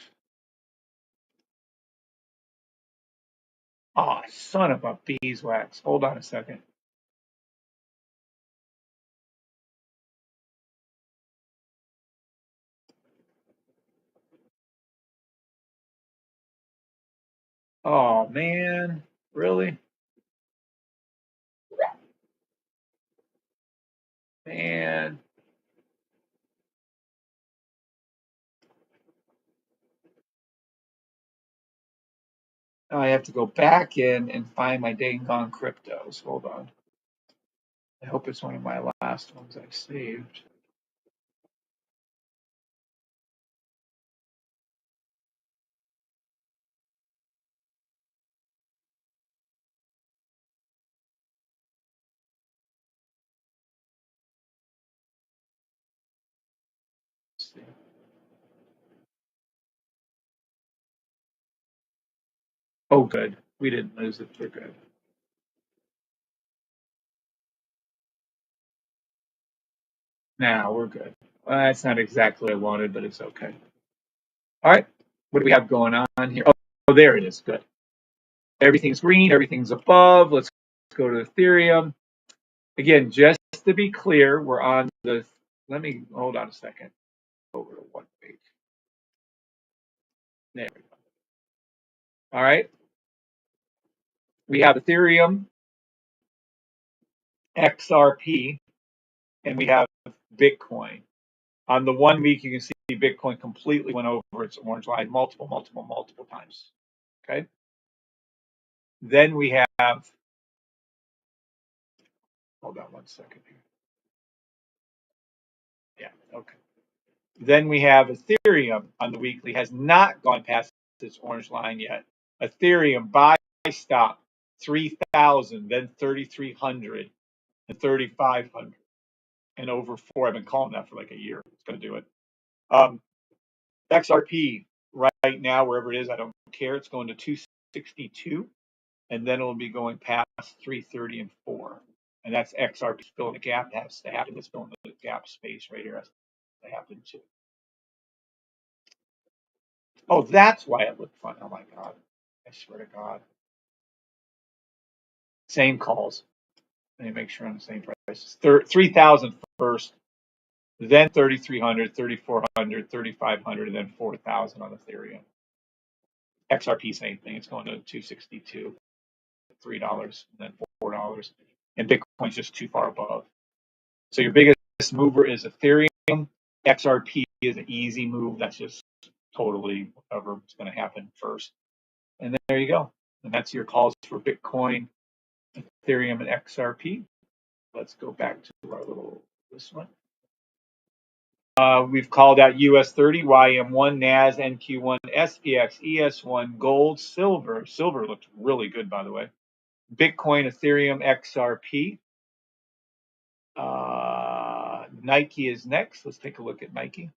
Ah, oh, son of a beeswax. Hold on a second. Oh, man. Really? Man. Now I have to go back in and find my dang gone cryptos. Hold on. I hope it's one of my last ones I saved. Let's see. Oh, good. We didn't lose it. We're good. Now we're good. Well, that's not exactly what I wanted, but it's okay. All right. What do we have going on here? Oh, there it is. Good. Everything's green. Everything's above. Let's go to Ethereum. Again, just to be clear, we're on the, let me, hold on a second. Over to one page. There we go. All right. We have Ethereum, XRP, and we have Bitcoin. On the 1 week, you can see Bitcoin completely went over its orange line multiple times. Okay. Then we have, hold on 1 second here. Yeah, okay. Then we have Ethereum on the weekly, has not gone past this orange line yet. Ethereum buy stop 3,000, then 3,300, and 3,500, and over 4. I've been calling that for like a year. It's going to do it. XRP right now, wherever it is, I don't care. It's going to 262, and then it'll be going past 330 and 4. And that's XRP filling the gap. That has to happen. It's filling the gap space right here. Has to happen too. Oh, that's why it looked fun. Oh my God. I swear to God. Same calls. Let me make sure I'm the same prices. 3,000 first, then 3,300, 3,400, 3,500, and then 4,000 on Ethereum. XRP, same thing. It's going to 262, $3, and then $4. And Bitcoin's just too far above. So your biggest mover is Ethereum. XRP is an easy move. That's just totally whatever is going to happen first. And then there you go. And that's your calls for Bitcoin, Ethereum, and XRP. Let's go back to our little, this one. We've called out US 30, YM1, NAS, NQ1, SPX, ES1, gold, silver. Silver looked really good, by the way. Bitcoin, Ethereum, XRP. Nike is next. Let's take a look at Nike.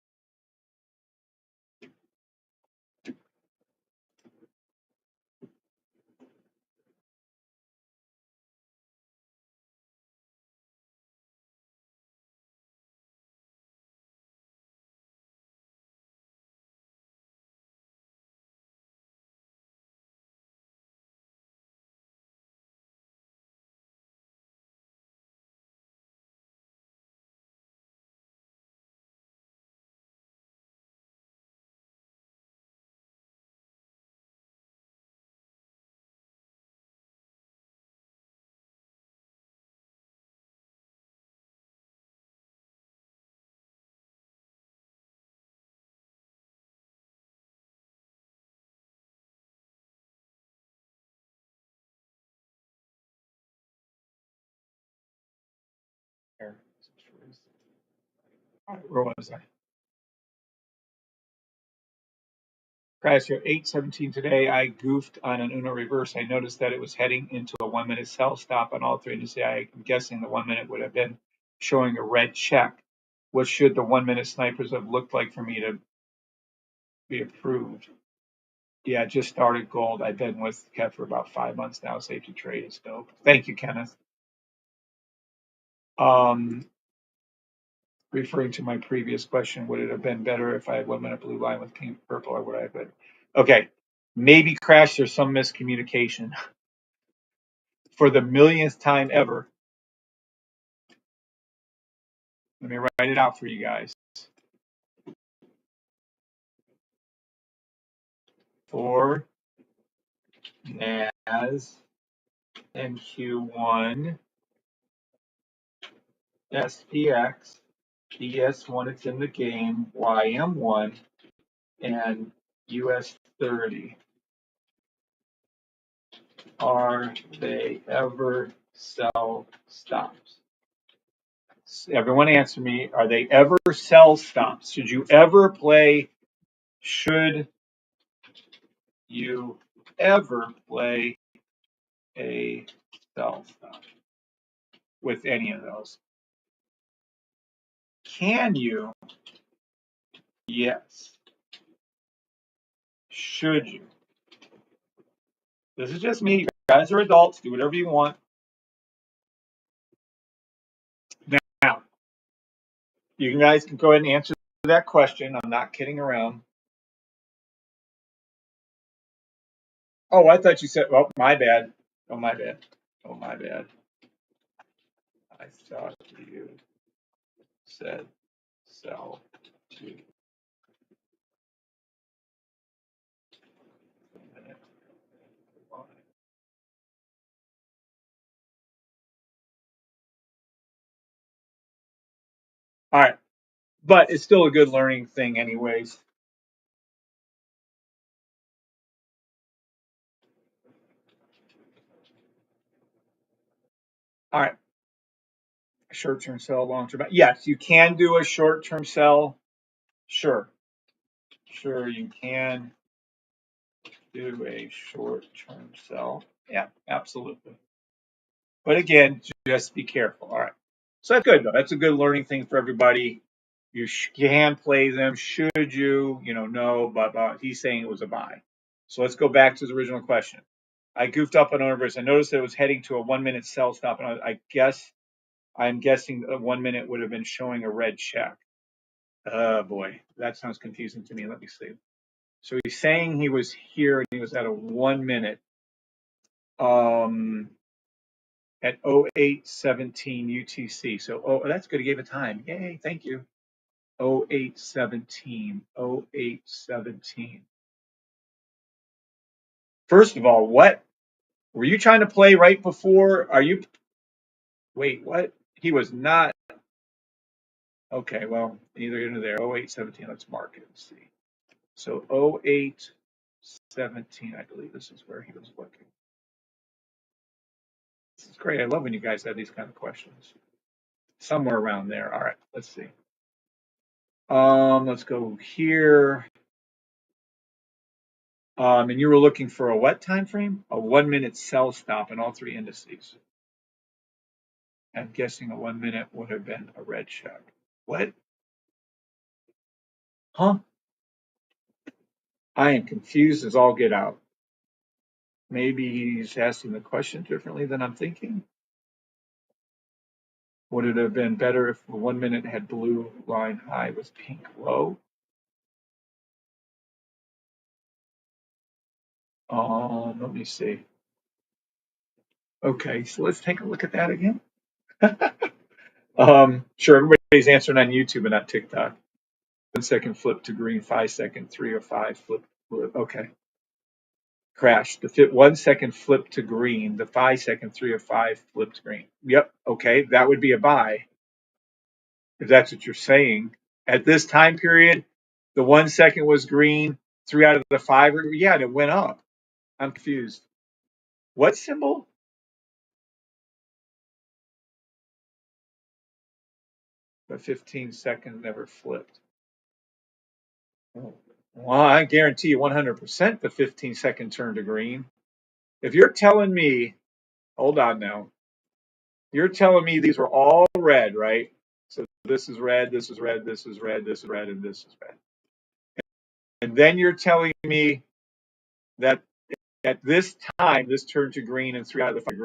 Where was I? Crash here, 8:17 today. I goofed on an Uno reverse. I noticed that it was heading into a 1 minute sell stop on all three indices. I'm guessing the 1 minute would have been showing a red check. What should the 1 minute snipers have looked like for me to be approved? Yeah, just started gold. I've been with Kev for about 5 months now. Safety trade is dope. Thank you, Kenneth. Referring to my previous question, would it have been better if I had 1 minute blue line with pink purple, or would I have been? Okay, maybe Crash, there's some miscommunication. For the millionth time ever, let me write it out for you guys. For NAS, NQ1, SPX, ES1, it's in the game, YM1, and US 30. Are they ever sell stops? Everyone answer me. Are they ever sell stops? Should you ever play? Should you ever play a sell stop with any of those? Can you? Yes. Should you? This is just me. You guys are adults. Do whatever you want. Now, you guys can go ahead and answer that question. I'm not kidding around. Oh, I thought you said, oh, my bad. Oh, my bad. Oh, my bad. I thought you said sell to a minute. All right, but it's still a good learning thing anyways. All right, short-term sell, long-term. Yes, you can do a short-term sell. Sure, sure, you can do a short-term sell. Yeah, absolutely. But again, just be careful. All right. So that's good though. That's a good learning thing for everybody. You can play them. Should you? No. But he's saying it was a buy. So let's go back to the original question. I goofed up on numbers. I noticed that it was heading to a 1 minute sell stop, and I'm guessing a 1 minute would have been showing a red check. Oh boy, that sounds confusing to me. Let me see. So he's saying he was here and he was at a 1 minute. Um, at 0817 UTC. So, that's good. He gave a time. Yay, thank you. 0817. 0817. First of all, what? Were you trying to play right before? Wait, what? He was not. Okay, well, neither here nor there. 0817. Let's mark it and see. So 0817, I believe this is where he was looking. This is great. I love when you guys have these kind of questions. Somewhere around there. All right, let's see. Let's go here. And you were looking for a what time frame? A 1 minute sell stop in all three indices. I'm guessing a 1 minute would have been a red check. What? Huh? I am confused as all get out. Maybe he's asking the question differently than I'm thinking. Would it have been better if the 1 minute had blue line high with pink low? Let me see. Okay, so let's take a look at that again. Sure, everybody's answering on YouTube and not TikTok. 1 second flip to green, 5 second, 3 or 5 flip. Okay. Crash. The 1 second flip to green, the 5 second, 3 or 5 flipped green. Yep. Okay. That would be a buy if that's what you're saying. At this time period, the 1 second was green, 3 out of the 5 were, yeah, and it went up. I'm confused. What symbol? The 15 second never flipped. Oh. Well, I guarantee you 100% the 15 second turned to green. If you're telling me, hold on now, you're telling me these were all red, right? So this is red, this is red, this is red, this is red, and this is red. And then you're telling me that at this time, this turned to green and 3 out of the 5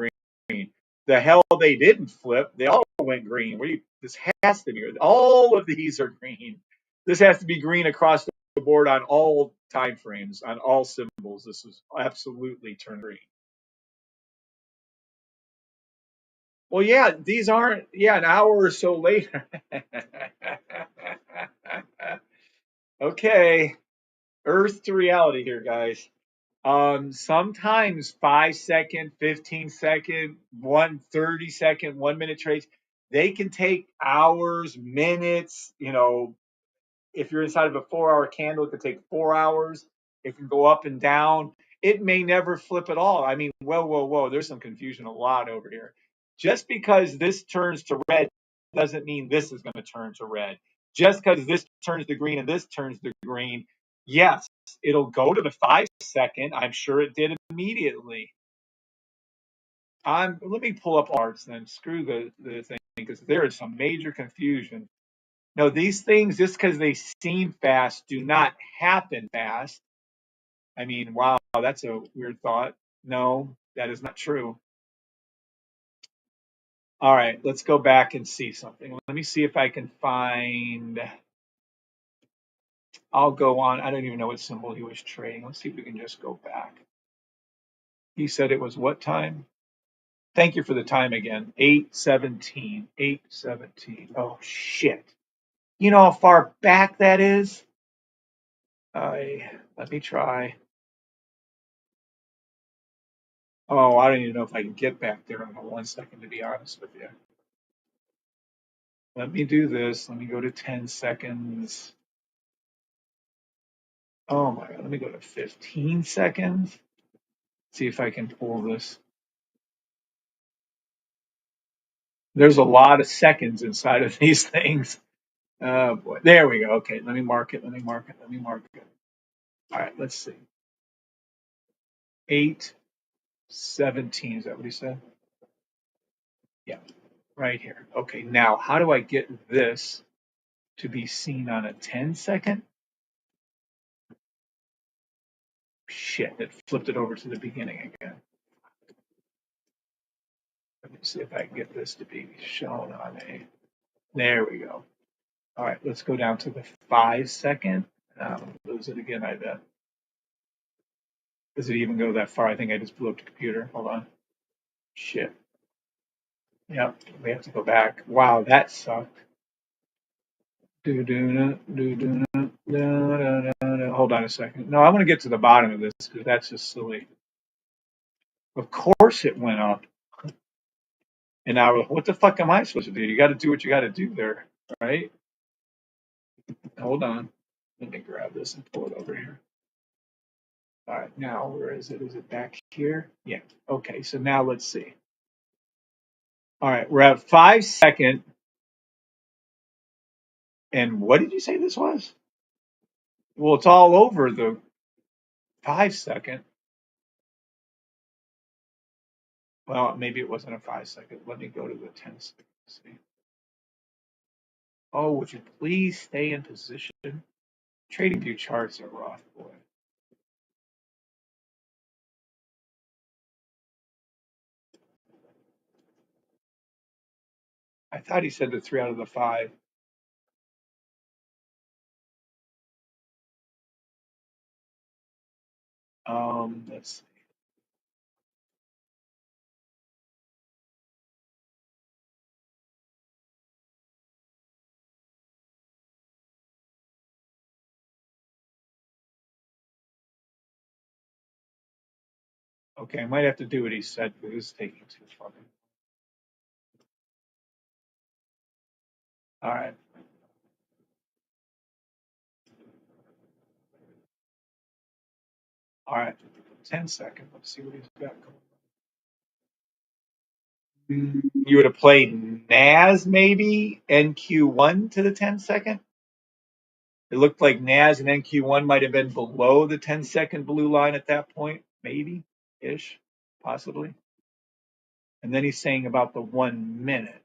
green. The hell they didn't flip. They all went green. This has to be. All of these are green. This has to be green across the board on all time frames, on all symbols. This is absolutely turned green. Well, yeah, these aren't, yeah, an hour or so later. Okay, Earth to reality here, guys. Sometimes 5 second, 15 second, 1 30 second, 1 minute trades, they can take hours, minutes, if you're inside of a 4 hour candle, it could take 4 hours. It can go up and down. It may never flip at all. I mean, whoa, whoa, whoa. There's some confusion a lot over here. Just because this turns to red doesn't mean this is going to turn to red. Just because this turns to green and this turns to green, yes, it'll go to the 5 second. I'm sure it did immediately. Let me pull up arts then. Screw the thing because there is some major confusion. No, these things, just because they seem fast, do not happen fast. I mean, wow, that's a weird thought. No, that is not true. All right, let's go back and see something. Let me see if I can find. I'll go on. I don't even know what symbol he was trading. Let's see if we can just go back. He said it was what time? Thank you for the time again. 8:17. 8:17. Oh shit. You know how far back that is? Let me try. Oh, I don't even know if I can get back there in 1 second, to be honest with you. Let me do this. Let me go to 10 seconds. Oh my God. Let me go to 15 seconds. See if I can pull this. There's a lot of seconds inside of these things. Oh boy. There we go. Okay. Let me mark it. Let me mark it. Let me mark it. All right. Let's see. 8:17. Is that what he said? Yeah. Right here. Okay. Now, how do I get this to be seen on a 10-second? Shit. It flipped it over to the beginning again. Let me see if I can get this to be shown on a. There we go. All right. Let's go down to the 5-second. Lose it again, I bet. Does it even go that far? I think I just blew up the computer. Hold on. Shit. Yep. We have to go back. Wow, that sucked. Hold on a second. No, I want to get to the bottom of this because that's just silly. Of course it went up. And now, what the fuck am I supposed to do? You got to do what you got to do there, right? Hold on. Let me grab this and pull it over here. All right, now where is it? Is it back here? Yeah. Okay, so now let's see. All right, we're at 5-second. And what did you say this was? Well, it's all over the 5-second. Well, maybe it wasn't a 5-second. Let me go to the 10-second. See. Oh, would you please stay in position? Trading view charts are rough, boy. I thought he said the 3 out of the 5. Let's see. Okay, I might have to do what he said because this is taking too fucking. All right. All right. 10-second. Let's see what he's got going. You would have played NAS maybe, NQ1 to the 10-second. It looked like NAS and NQ1 might have been below the 10-second blue line at that point, maybe ish, possibly. And then he's saying about the 1 minute.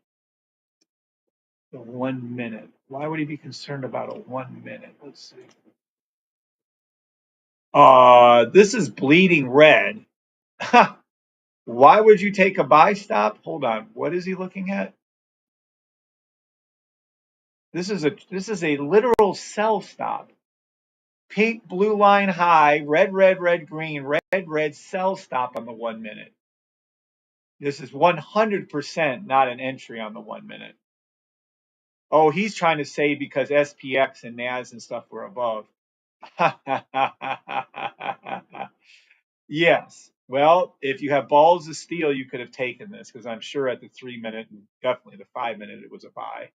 The 1 minute. Why would he be concerned about a 1 minute? Let's see. This is bleeding red. Why would you take a buy stop? Hold on. What is he looking at? This is a literal sell stop. Pink blue line high, red, red, red, green, red, red, sell stop on the 1 minute. This is 100% not an entry on the 1 minute. Oh, he's trying to say because SPX and NAS and stuff were above. Yes. Well, if you have balls of steel, you could have taken this because I'm sure at the 3 minute and definitely the 5 minute, it was a buy.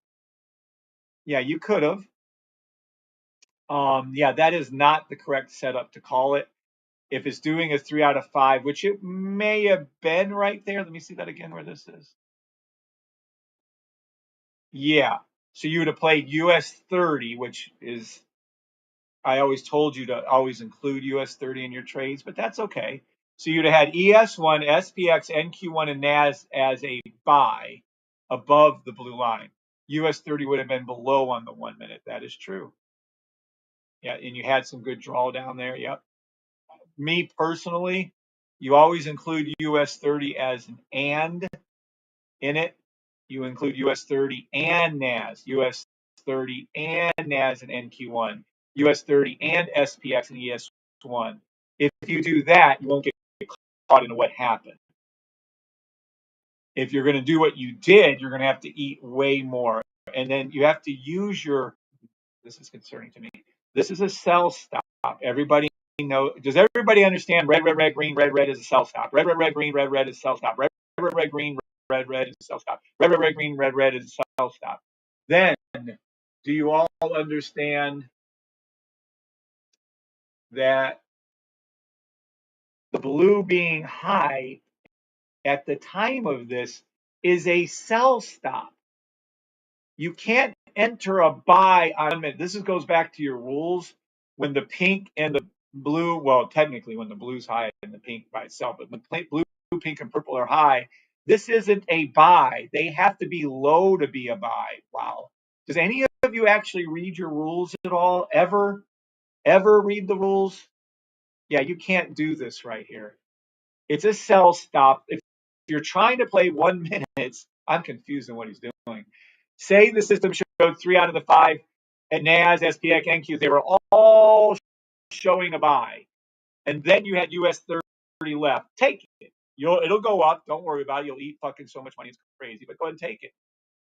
Yeah, you could have. Yeah, that is not the correct setup to call it. If it's doing a 3 out of 5, which it may have been right there. Let me see that again where this is. Yeah. So you would have played US 30, which is, I always told you to always include US 30 in your trades, but that's okay. So you'd have had ES1, SPX, NQ1, and NAS as a buy above the blue line. US 30 would have been below on the 1 minute. That is true. Yeah, and you had some good drawdown there. Yep. Me personally, you always include US 30 as an and in it. You include US 30 and NAS, US 30 and NAS and NQ1, US 30 and SPX and ES1. If you do that, you won't get caught into what happened. If you're going to do what you did, you're going to have to eat way more. And then you have to use your, this is concerning to me. This is a sell stop. Everybody know, does everybody understand red, red, red, green, red, red is a sell stop? Red, red, red, green, red, red is a sell stop. Red, red, red, green, red, red is a sell stop. Red, red, red, green, red, red is a sell stop. Then, do you all understand that the blue being high at the time of this is a sell stop? You can't enter a buy on 1 minute. This goes back to your rules when the pink and the blue, well, technically when the blue's high and the pink by itself, but when blue, pink, and purple are high, this isn't a buy. They have to be low to be a buy. Wow. Does any of you actually read your rules at all? Ever read the rules? Yeah, you can't do this right here. It's a sell stop. If you're trying to play 1 minute, I'm confused in what he's doing. Say the system showed 3 out of the 5 at NAS, SPX, NQ. They were all showing a buy. And then you had US 30 left. Take it. It'll go up. Don't worry about it. You'll eat fucking so much money. It's crazy. But go ahead and take it.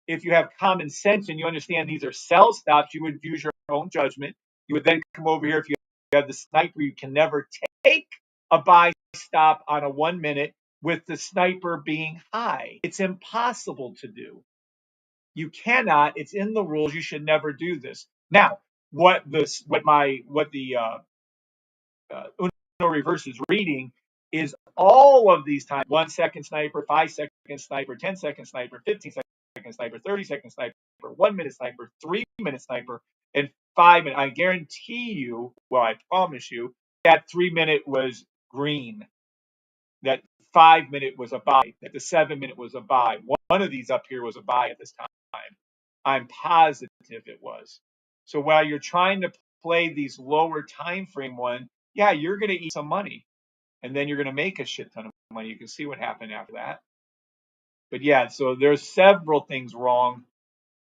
If you have common sense and you understand these are sell stops, you would use your own judgment. You would then come over here. If you have the sniper, you can never take a buy stop on a 1 minute with the sniper being high. It's impossible to do. You cannot. It's in the rules. You should never do this. Now, what the Uno reverse is reading is all of these times: 1 second sniper, 5 second sniper, 10 second sniper, 15 second sniper, 30 second sniper, 1 minute sniper, 3 minute sniper, and 5 minute. I guarantee you, well, I promise you, that 3 minute was green. That 5 minute was a buy. That the 7 minute was a buy. One of these up here was a buy at this time. I'm positive it was. So while you're trying to play these lower time frame one, yeah, you're going to eat some money, and then you're going to make a shit ton of money. You can see what happened after that. But yeah, so there's several things wrong.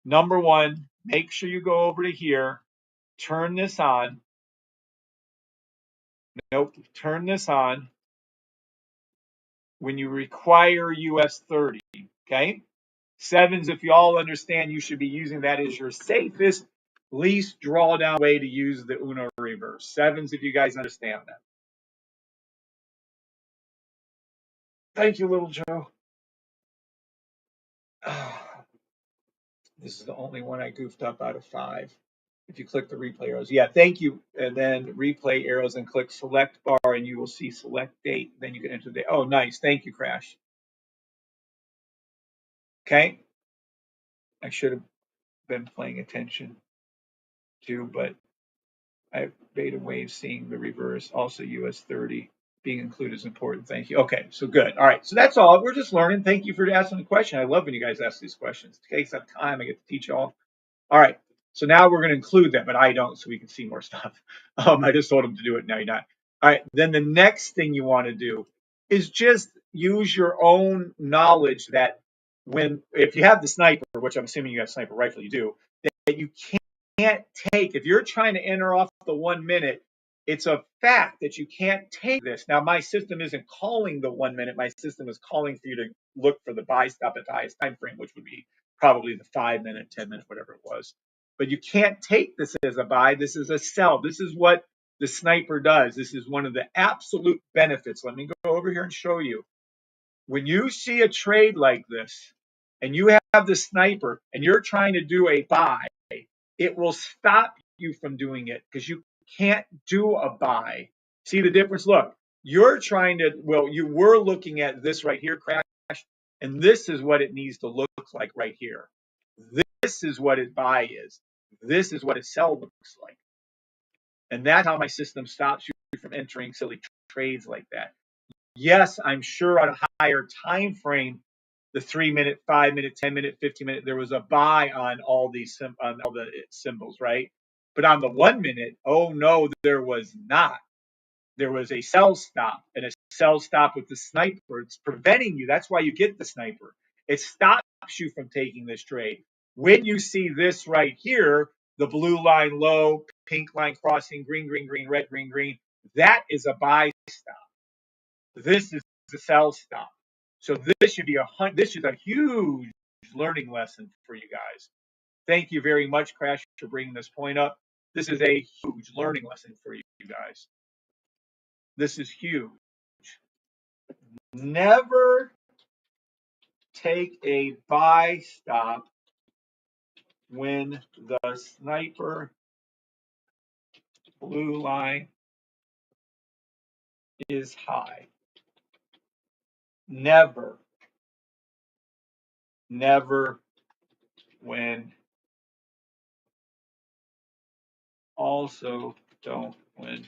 Number one, make sure you go over to here, turn this on. Nope, turn this on when you require US 30. Okay. Sevens, if you all understand, you should be using that as your safest, least drawdown way to use the Uno reverse. Sevens, if you guys understand that. Thank you, little Joe. This is the only one I goofed up out of 5. If you click the replay arrows. Yeah, thank you. And then replay arrows and click select bar and you will see select date. Then you can enter the date. Oh, nice. Thank you, Crash. Okay. I should have been paying attention too, but I beta wave seeing the reverse. Also US 30 being included is important. Thank you. Okay, so good. All right, so that's all. We're just learning. Thank you for asking the question. I love when you guys ask these questions. It takes up time. I get to teach y'all. All right, so now we're going to include that, but I don't, so we can see more stuff. I just told him to do it. Now you're not. All right, then the next thing you want to do is just use your own knowledge that if you have the sniper, which I'm assuming you have sniper rifle, you do, that you can't take. If you're trying to enter off the 1 minute, it's a fact that you can't take this. Now, my system isn't calling the 1 minute. My system is calling for you to look for the buy stop at the highest time frame, which would be probably the 5 minute, 10 minute, whatever it was. But you can't take this as a buy. This is a sell. This is what the sniper does. This is one of the absolute benefits. Let me go over here and show you. When you see a trade like this and you have the sniper and you're trying to do a buy, it will stop you from doing it because you can't do a buy. See the difference? Look, you're trying to, well, you were looking at this right here, Crash, and this is what it needs to look like right here. This is what a buy is. This is what a sell looks like. And that's how my system stops you from entering silly trades like that. Yes, I'm sure on a higher time frame, the 3 minute, 5 minute, 10 minute, 15 minute, there was a buy on all these on all the symbols, right? But on the 1 minute, oh no, there was not. There was a sell stop and a sell stop with the sniper. It's preventing you. That's why you get the sniper. It stops you from taking this trade. When you see this right here, the blue line low, pink line crossing, green, green, green, red, green, green, that is a buy stop. This is the sell stop. So this should be this is a huge learning lesson for you guys. Thank you very much, Crash, for bringing this point up. This is a huge learning lesson for you guys. This is huge. Never take a buy stop when the sniper blue line is high. Never, never when. Also don't when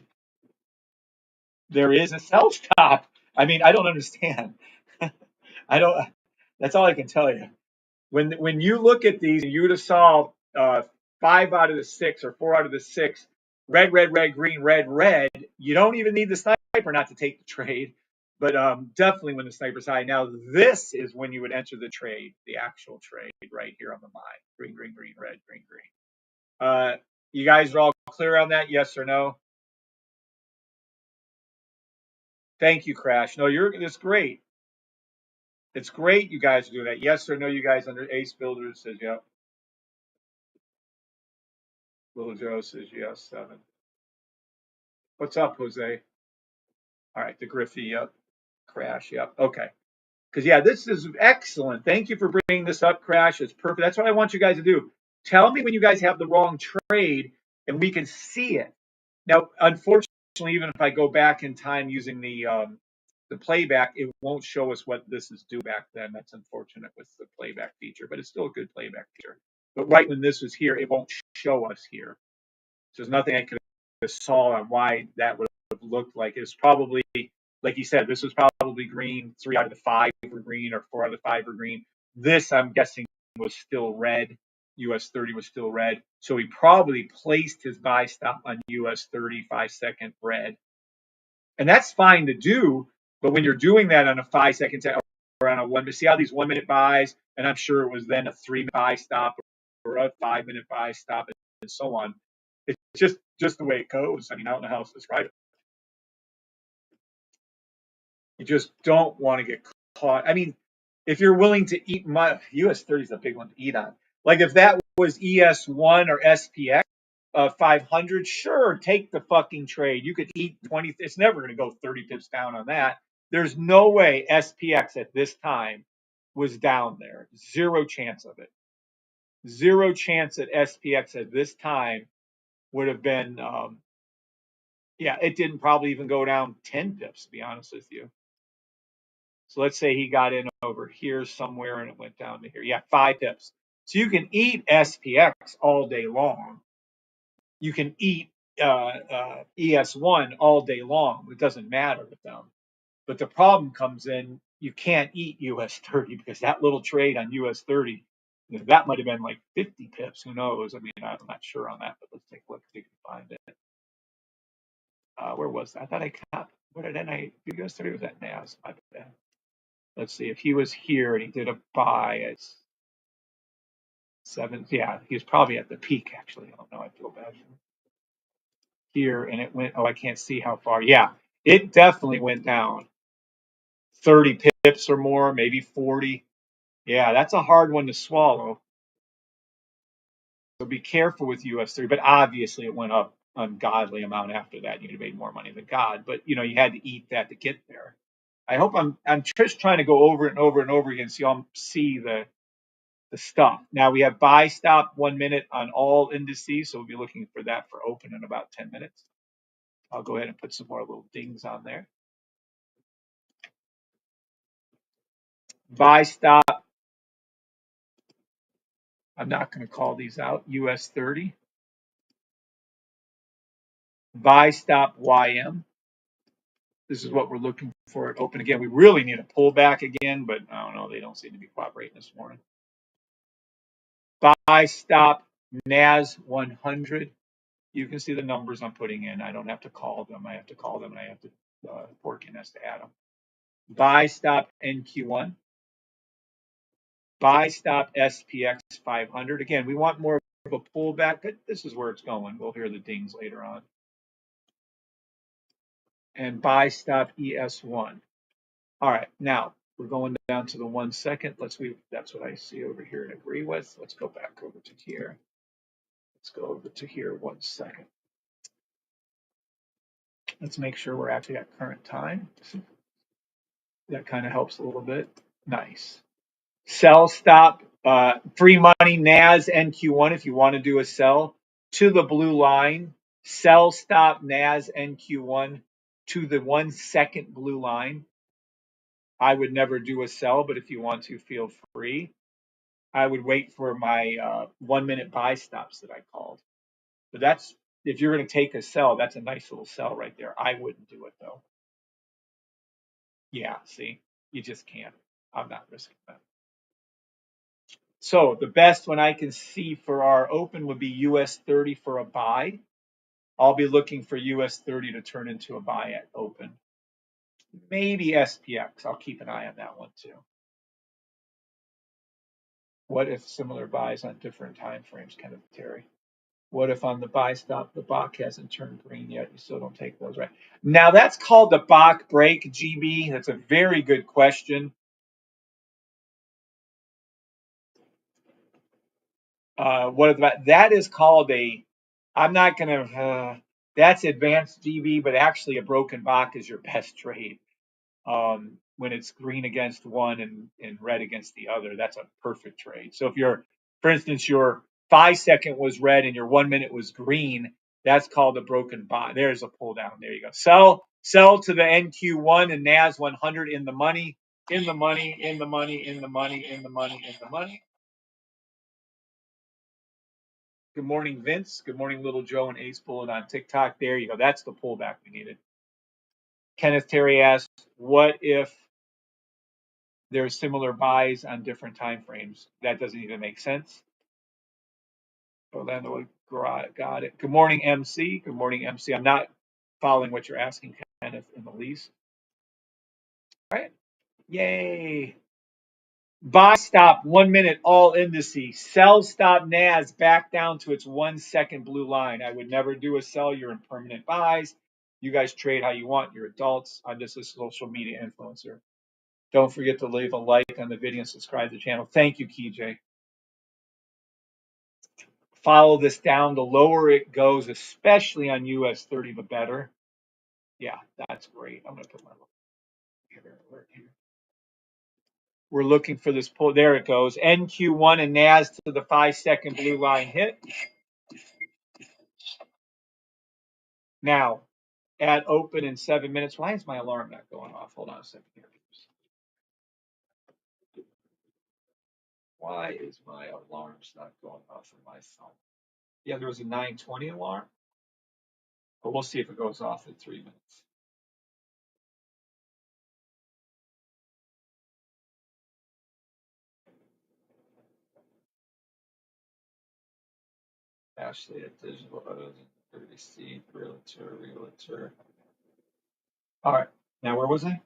there is a sell stop. I mean, I don't understand. I don't. That's all I can tell you. When you look at these, and you would have saw 5 out of the 6 or 4 out of the 6, red, red, red, green, red, red. You don't even need the sniper not to take the trade, but definitely when the sniper's high. Now this is when you would enter the trade, the actual trade, right here on the line. Green, green, green, red, green, green. You guys are all clear on that? Yes or no? Thank you, Crash. No, it's great. It's great you guys do that. Yes or no, you guys under Ace Builder says yep. Little Joe says yes, 7. What's up, Jose? All right, the Griffey, yep. Crash, yep. Okay. Because, yeah, this is excellent. Thank you for bringing this up, Crash. It's perfect. That's what I want you guys to do. Tell me when you guys have the wrong trade, and we can see it. Now, unfortunately, even if I go back in time using the playback, it won't show us what this is due back then. That's unfortunate with the playback feature, but it's still a good playback feature. But right when this was here, it won't show us here. So there's nothing I could have saw on why that would have looked like. It's probably, like you said, this was probably green. 3 out of the 5 were green, or 4 out of the 5 were green. This, I'm guessing, was still red. US 30 was still red. So he probably placed his buy stop on US 30 5-second red. And that's fine to do. But when you're doing that on a 5-second or on a 1 minute, see how these 1 minute buys, and I'm sure it was then a 3 buy stop or a 5-minute buy stop and so on. It's just the way it goes. I mean, I don't know how else to describe it. You just don't want to get caught. I mean, if you're willing to eat US 30 is a big one to eat on. Like if that was ES1 or SPX 500, sure, take the fucking trade. You could eat 20. It's never going to go 30 pips down on that. There's no way SPX at this time was down there. Zero chance of it. Zero chance that SPX at this time would have been. Yeah, it didn't probably even go down 10 pips, to be honest with you. So let's say he got in over here somewhere and it went down to here. Yeah, 5 pips. So you can eat SPX all day long. You can eat ES1 all day long. It doesn't matter with them. But the problem comes in, you can't eat US 30 because that little trade on US 30, that might have been like 50 pips. Who knows? I mean, I'm not sure on that, but let's take a look if we can find it. Where was that? I thought I caught. Where did I? US 30 was at NAS. My bad. Let's see if he was here and he did a buy at 7. Yeah, he was probably at the peak actually. I don't know. I feel bad. Here and it went. Oh, I can't see how far. Yeah, it definitely went down 30 pips or more, maybe 40. Yeah, that's a hard one to swallow. So be careful with US 30. But obviously, it went up ungodly amount after that. You'd have made more money than God. But you had to eat that to get there. I hope I'm just trying to go over it and over and over again so y'all see the stuff. Now we have buy stop 1 minute on all indices, so we'll be looking for that for open in about 10 minutes. I'll go ahead and put some more little dings on there. Buy stop. I'm not going to call these out. US 30. Buy stop YM. This is what we're looking for at open again. We really need a pullback again, but I don't know. They don't seem to be cooperating this morning. Buy stop NAS 100. You can see the numbers I'm putting in. I don't have to call them. I have to call them, and I have to work in as to add them. Buy stop NQ1. Buy stop SPX 500. Again, we want more of a pullback, but this is where it's going. We'll hear the dings later on. And buy stop ES1. All right, now We're going down to the 1 second. That's what I see over here and agree with. Let's go back over to here. Let's go over to here 1 second. Let's make sure we're actually at current time. That kind of helps a little bit. Nice. Sell stop, free money, NAS, NQ1 if you want to do a sell to the blue line. Sell stop, NAS, NQ1 to the 1 second blue line. I would never do a sell, but if you want to, feel free. I would wait for my 1 minute buy stops that I called. But that's, if you're going to take a sell, that's a nice little sell right there. I wouldn't do it though. Yeah, see, you just can't. I'm not risking that. So the best one I can see for our open would be US 30 for a buy. I'll be looking for US 30 to turn into a buy at open. Maybe SPX. I'll keep an eye on that one too. What if similar buys on different time frames, Kenneth Terry? What if on the buy stop the Bach hasn't turned green yet? You still don't take those, right? Now that's called the Bach break, GB. That's a very good question. What about that is called a, I'm not going to, that's advanced GB, but actually a broken Bach is your best trade. When it's green against one and red against the other, that's a perfect trade. So if you're, for instance, your 5 second was red and your 1 minute was green, that's called a broken Bach. There's a pull down. There you go. Sell to the NQ1 and NAS 100 in the money, in the money, in the money, in the money, in the money, in the money. Good morning, Vince. Good morning, Little Joe and Ace Bullet on TikTok. There you go. That's the pullback we needed. Kenneth Terry asked, what if there's similar buys on different time frames? That doesn't even make sense. Orlando got it. Good morning, MC. Good morning, MC. I'm not following what you're asking, Kenneth, in the least. All right. Yay. Buy stop 1 minute all indices. Sell stop NAS back down to its 1 second blue line. I would never do a sell. You're in permanent buys. You guys trade how you want. You're adults. I'm just a social media influencer. Don't forget to leave a like on the video and subscribe to the channel. Thank you, KJ. Follow this down. The lower it goes, especially on US 30, the better. Yeah, that's great. I'm going to put my alert here. We're looking for this pull. There it goes. NQ1 and NAS to the 5 second blue line hit. Now, at open in 7 minutes. Why is my alarm not going off? Hold on a second here. Why is my alarms not going off on my phone? Yeah, there was a 9:20 alarm, but we'll see if it goes off in 3 minutes. Ashley at Digital O's, 30C, realtor. All right, now where was I?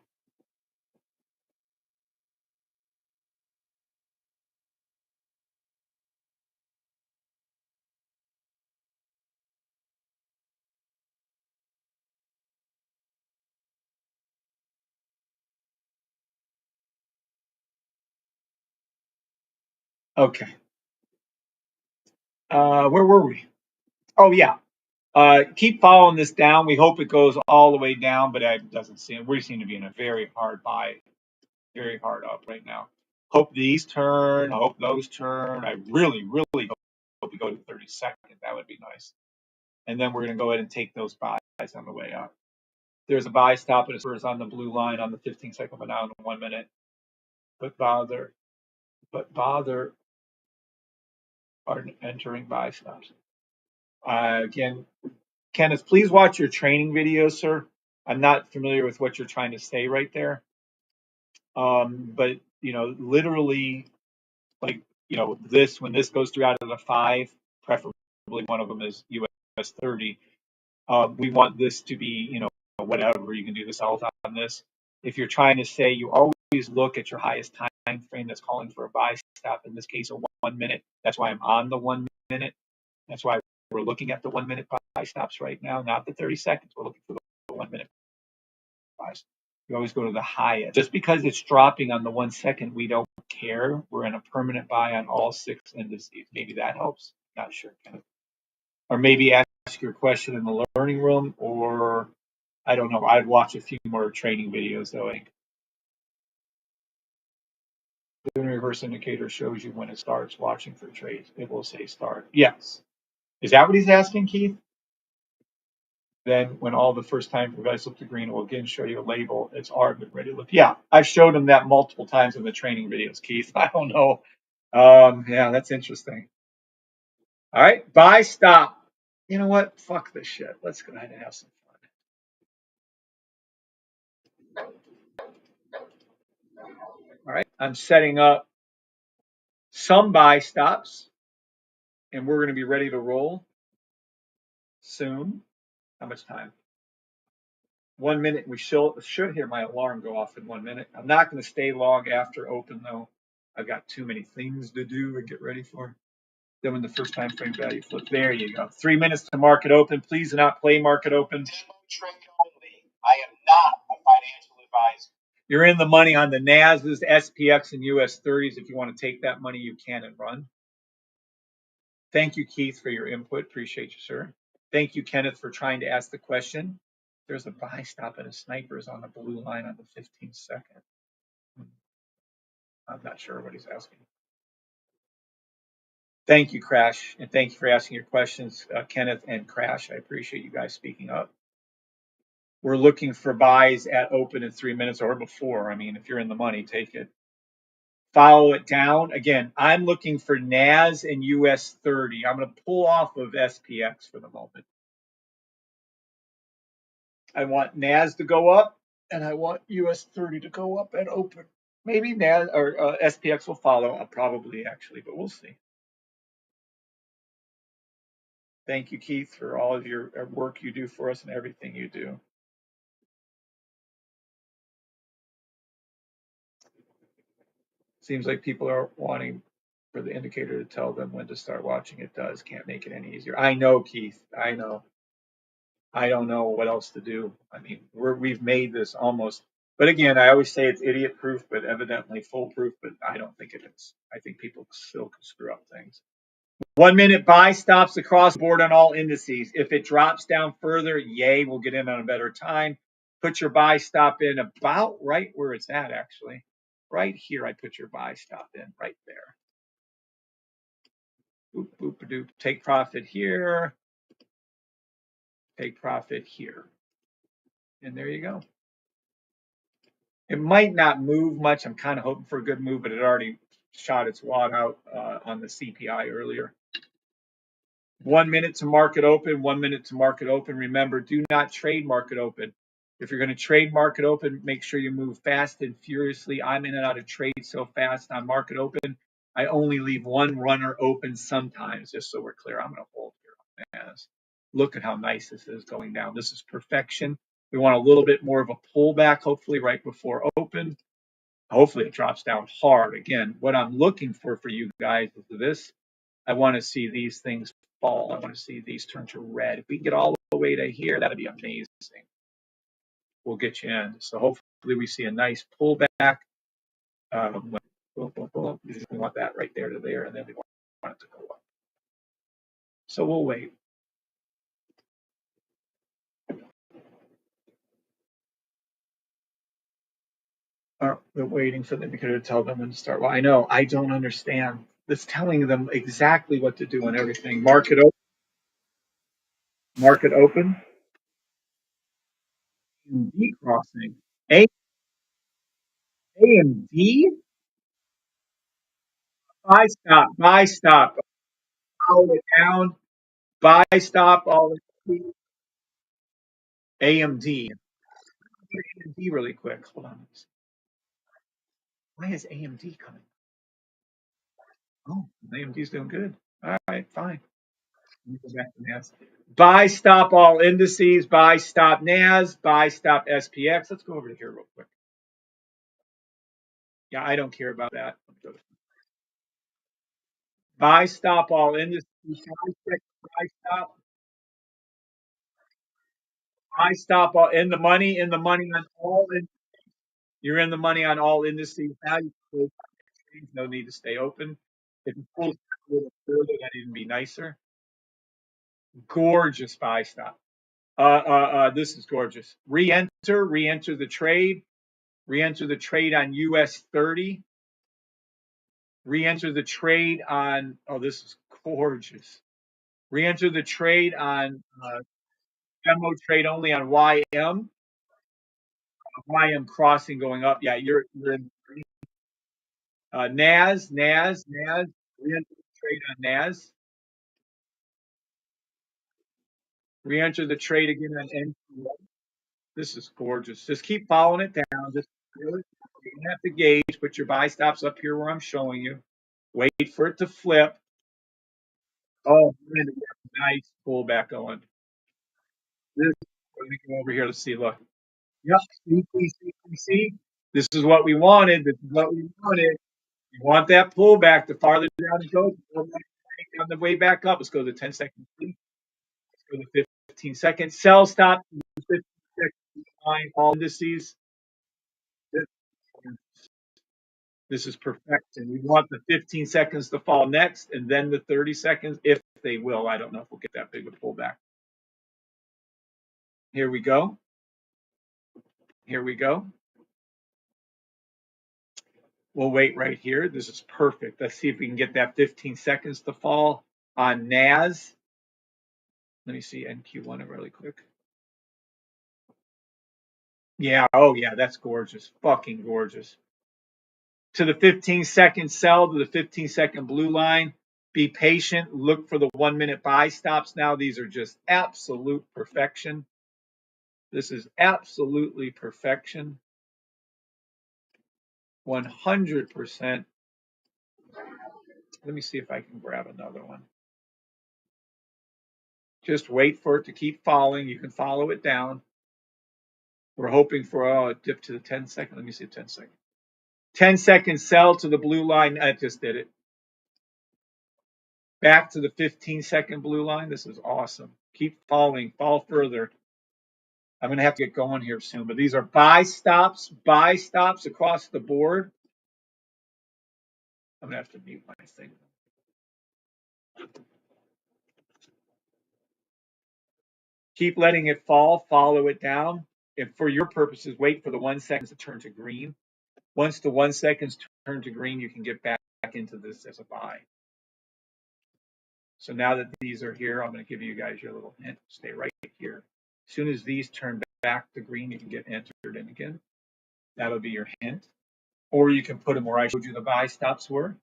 Okay. Where were we? Oh, yeah. Keep following this down. We hope it goes all the way down, but it doesn't seem. We seem to be in a very hard buy, very hard up right now. Hope these turn. I hope those turn. I really, really hope we go to 32nd. That would be nice. And then we're going to go ahead and take those buys on the way up. There's a buy stop and it's on the blue line on the 15-second, but now in 1 minute. But bother are entering buy stops. Again, Kenneth, please watch your training videos, sir. I'm not familiar with what you're trying to say right there. But literally, like, this, when this goes through out of the 5, preferably one of them is US 30. We want this to be, whatever. You can do this all on this. If you're trying to say, you always look at your highest time frame that's calling for a buy stop. In this case, a 1 minute. That's why I'm on the 1 minute. That's why we're looking at the 1 minute buy stops right now, not the 30 seconds. We're looking for the 1 minute buys. We always go to the highest. Just because it's dropping on the 1 second, we don't care. We're in a permanent buy on all 6 indices. Maybe that helps. Not sure. Or maybe ask your question in the learning room, or I don't know. I'd watch a few more training videos though. The reverse indicator shows you when it starts watching for trades. It will say start. Yes. Is that what he's asking, Keith? Then when all the first time for guys look to green, it will again show you a label. It's arb and ready to look. Yeah, I've showed him that multiple times in the training videos, Keith. I don't know. Yeah, that's interesting. All right, buy, stop. You know what? Fuck this shit. Let's go ahead and have some fun. All right, I'm setting up some buy stops, and we're going to be ready to roll soon. How much time? 1 minute. We should hear my alarm go off in 1 minute. I'm not going to stay long after open though. I've got too many things to do and get ready for. Then when the first time frame value flip, there you go. 3 minutes to market open. Please do not play market open. Demo trade only. I am not a financial advisor. You're in the money on the NASDAQ, SPX, and US 30s. If you want to take that money, you can and run. Thank you, Keith, for your input. Appreciate you, sir. Thank you, Kenneth, for trying to ask the question. There's a buy stop and a sniper is on the blue line on the 15 second. I'm not sure what he's asking. Thank you, Crash, and thank you for asking your questions, Kenneth and Crash. I appreciate you guys speaking up. We're looking for buys at open in 3 minutes or before. I mean, if you're in the money, take it. Follow it down. Again, I'm looking for NAS and US 30. I'm going to pull off of SPX for the moment. I want NAS to go up, and I want US 30 to go up and open. Maybe NAS or SPX will follow, probably actually, but we'll see. Thank you, Keith, for all of your work you do for us and everything you do. Seems like people are wanting for the indicator to tell them when to start watching. It does. Can't make it any easier. I know, Keith. I know. I don't know what else to do. I mean, we've made this almost. But again, I always say it's idiot proof, but evidently foolproof. But I don't think it is. I think people still can screw up things. 1 minute buy stops across the board on all indices. If it drops down further, yay, we'll get in on a better time. Put your buy stop in about right where it's at, actually. Right here, I put your buy stop in right there. Boop, boop, doop. Take profit here. Take profit here. And there you go. It might not move much. I'm kind of hoping for a good move, but it already shot its wad out on the CPI earlier. 1 minute to market open, 1 minute to market open. Remember, do not trade market open. If you're going to trade market open, make sure you move fast and furiously. I'm in and out of trade so fast on market open. I only leave one runner open sometimes, just so we're clear. I'm going to hold here on NAS. Look at how nice this is going down. This is perfection. We want a little bit more of a pullback, hopefully right before open. Hopefully it drops down hard. Again, what I'm looking for you guys is this. I want to see these things fall. I want to see these turn to red. If we can get all the way to here, that'd be amazing. We'll get you in. So hopefully we see a nice pullback. We want that right there to there, and then we want it to go up. So we'll wait. We're waiting for the indicator to tell them when to start. Well, I know. I don't understand. It's telling them exactly what to do and everything. Market open. Market open. AMD crossing. AMD? Buy stop. Buy stop. All the way down. Buy stop. All the way. AMD. AMD really quick. Hold on. Why is AMD coming? Oh, AMD's doing good. All right, fine. Let me go back to NAS. Buy stop all indices. Buy stop NAS. Buy stop SPX. Let's go over to here real quick. Yeah, I don't care about that. Buy stop all indices. Buy stop. Buy stop all in the money on all indices. You're in the money on all indices now. You can close trades, no need to stay open. If you pull a little further, that'd even be nicer. Gorgeous buy stop. This is gorgeous. Re-enter the trade. Re-enter the trade on US 30. Re-enter the trade on, oh, this is gorgeous. Re-enter the trade on demo trade only on YM. YM crossing going up. Yeah, you're in NAS. Re-enter the trade on NAS. Re-enter the trade again on NQ. This is gorgeous. Just keep following it down. Just really, you don't have to gauge. Put your buy stops up here where I'm showing you. Wait for it to flip. Oh, man, nice pullback going. This, let me go over here. Let's see. Look. Yep. See. This is what we wanted. This is what we wanted. You want that pullback. The farther down it goes, on the way back up. Let's go to the 10-second. Let's go to 15 seconds. Sell stop. 15 seconds. All indices. This is perfection. We want the 15 seconds to fall next, and then the 30 seconds, if they will. I don't know if we'll get that big of a pullback. Here we go. Here we go. We'll wait right here. This is perfect. Let's see if we can get that 15 seconds to fall on NAS. Let me see NQ1 really quick. Yeah, oh yeah, that's gorgeous. Fucking gorgeous. To the 15-second sell, to the 15-second blue line. Be patient. Look for the 1-minute buy stops now. These are just absolute perfection. This is absolutely perfection. 100%. Let me see if I can grab another one. Just wait for it to keep falling. You can follow it down. We're hoping for a dip to the 10-second. Let me see 10 second. 10-second sell to the blue line. I just did it. Back to the 15-second blue line. This is awesome. Keep falling. Fall further. I'm going to have to get going here soon, but these are buy stops across the board. I'm going to have to mute my thing. Keep letting it fall, follow it down. If for your purposes, wait for the 1 second to turn to green. Once the 1 seconds turn to green, you can get back into this as a buy. So now that these are here, I'm going to give you guys your little hint. Stay right here. As soon as these turn back to green, you can get entered in again. That'll be your hint. Or you can put them where I showed you the buy stops were.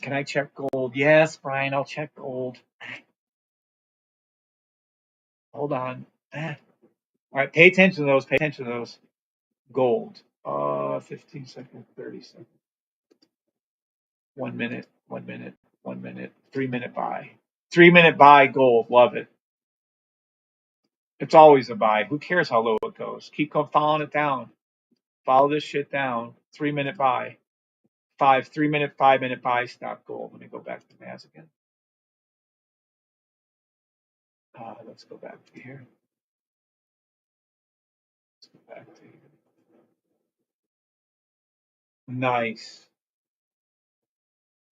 Can I check gold? Yes, Brian, I'll check gold. Hold on. All right, pay attention to those. Pay attention to those. Gold. 15 seconds, 30 seconds. 1 minute, 1 minute, 1 minute, 3-minute buy. 3-minute buy gold. Love it. It's always a buy. Who cares how low it goes? Keep following it down. Follow this shit down. 3-minute buy. 3-minute, 5-minute buy stop gold. Let me go back to NAS again. Let's go back to here. Let's go back to here. Nice.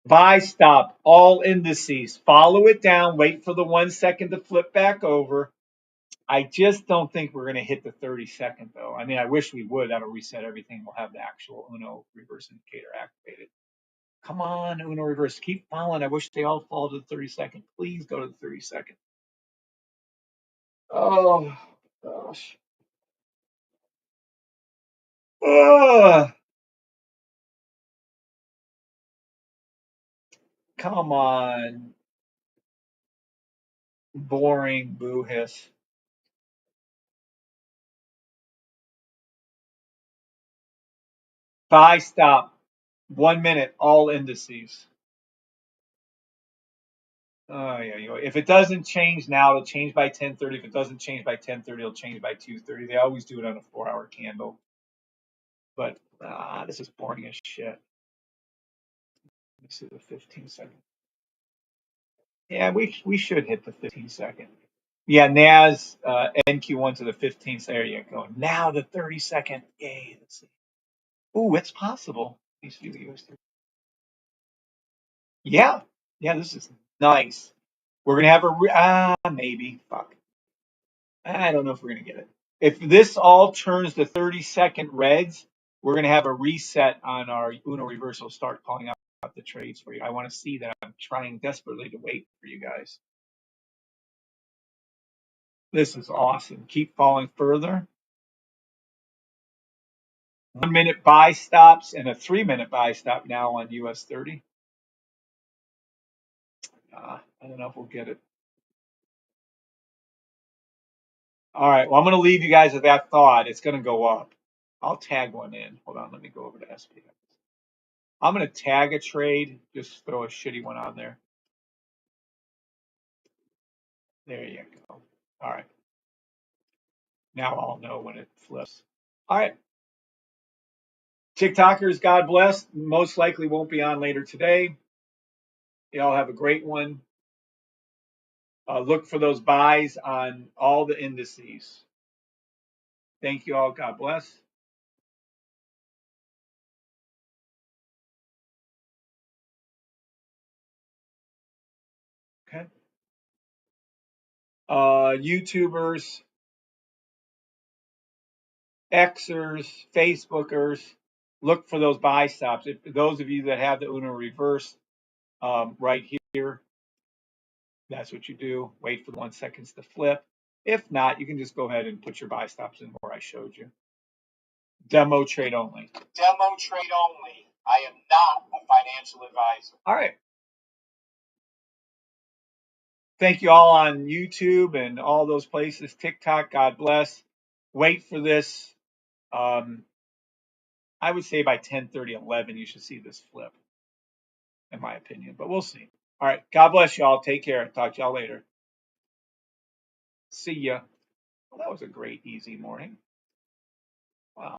Buy stop, all indices. Follow it down. Wait for the 1 second to flip back over. I just don't think we're going to hit the 30-second, though. I mean, I wish we would. That'll reset everything. We'll have the actual Uno reverse indicator activated. Come on, Uno reverse. Keep following. I wish they all fall to the 30-second. Please go to the 30-second. Oh, gosh. Ugh. Come on. Boring boo hiss. Buy stop. 1 minute, all indices. Oh, yeah. If it doesn't change now, it'll change by 10:30. If it doesn't change by 10:30, it'll change by 2:30. They always do it on a 4-hour candle. But this is boring as shit. This is the 15 second. Yeah, we should hit the 15 second. Yeah, NAS NQ1 to the 15th. There you go. Now the 30-second. Yay. Let's see. Ooh, it's possible. Yeah. Yeah, this is nice. We're going to have maybe. Fuck. I don't know if we're going to get it. If this all turns to 30-second reds, we're going to have a reset on our Uno reversal. Start calling out the trades for you. I want to see that. I'm trying desperately to wait for you guys. This is awesome. Keep falling further. 1 minute buy stops and a 3-minute buy stop now on US 30. I don't know if we'll get it. All right. Well, I'm going to leave you guys with that thought. It's going to go up. I'll tag one in. Hold on. Let me go over to SPX. I'm going to tag a trade. Just throw a shitty one on there. There you go. All right. Now I'll know when it flips. All right. TikTokers, God bless. Most likely won't be on later today. Y'all have a great one. Look for those buys on all the indices. Thank you all. God bless. Okay. YouTubers, Xers, Facebookers, look for those buy stops. If those of you that have the Uno reverse right here, that's what you do. Wait for the 1 seconds to flip. If not, you can just go ahead and put your buy stops in where I showed you. Demo trade only. Demo trade only. I am not a financial advisor. All right. Thank you all on YouTube and all those places. TikTok, God bless. Wait for this. I would say by 10:30, 11, you should see this flip, in my opinion, but we'll see. All right. God bless y'all. Take care. Talk to y'all later. See ya. Well, that was a great, easy morning.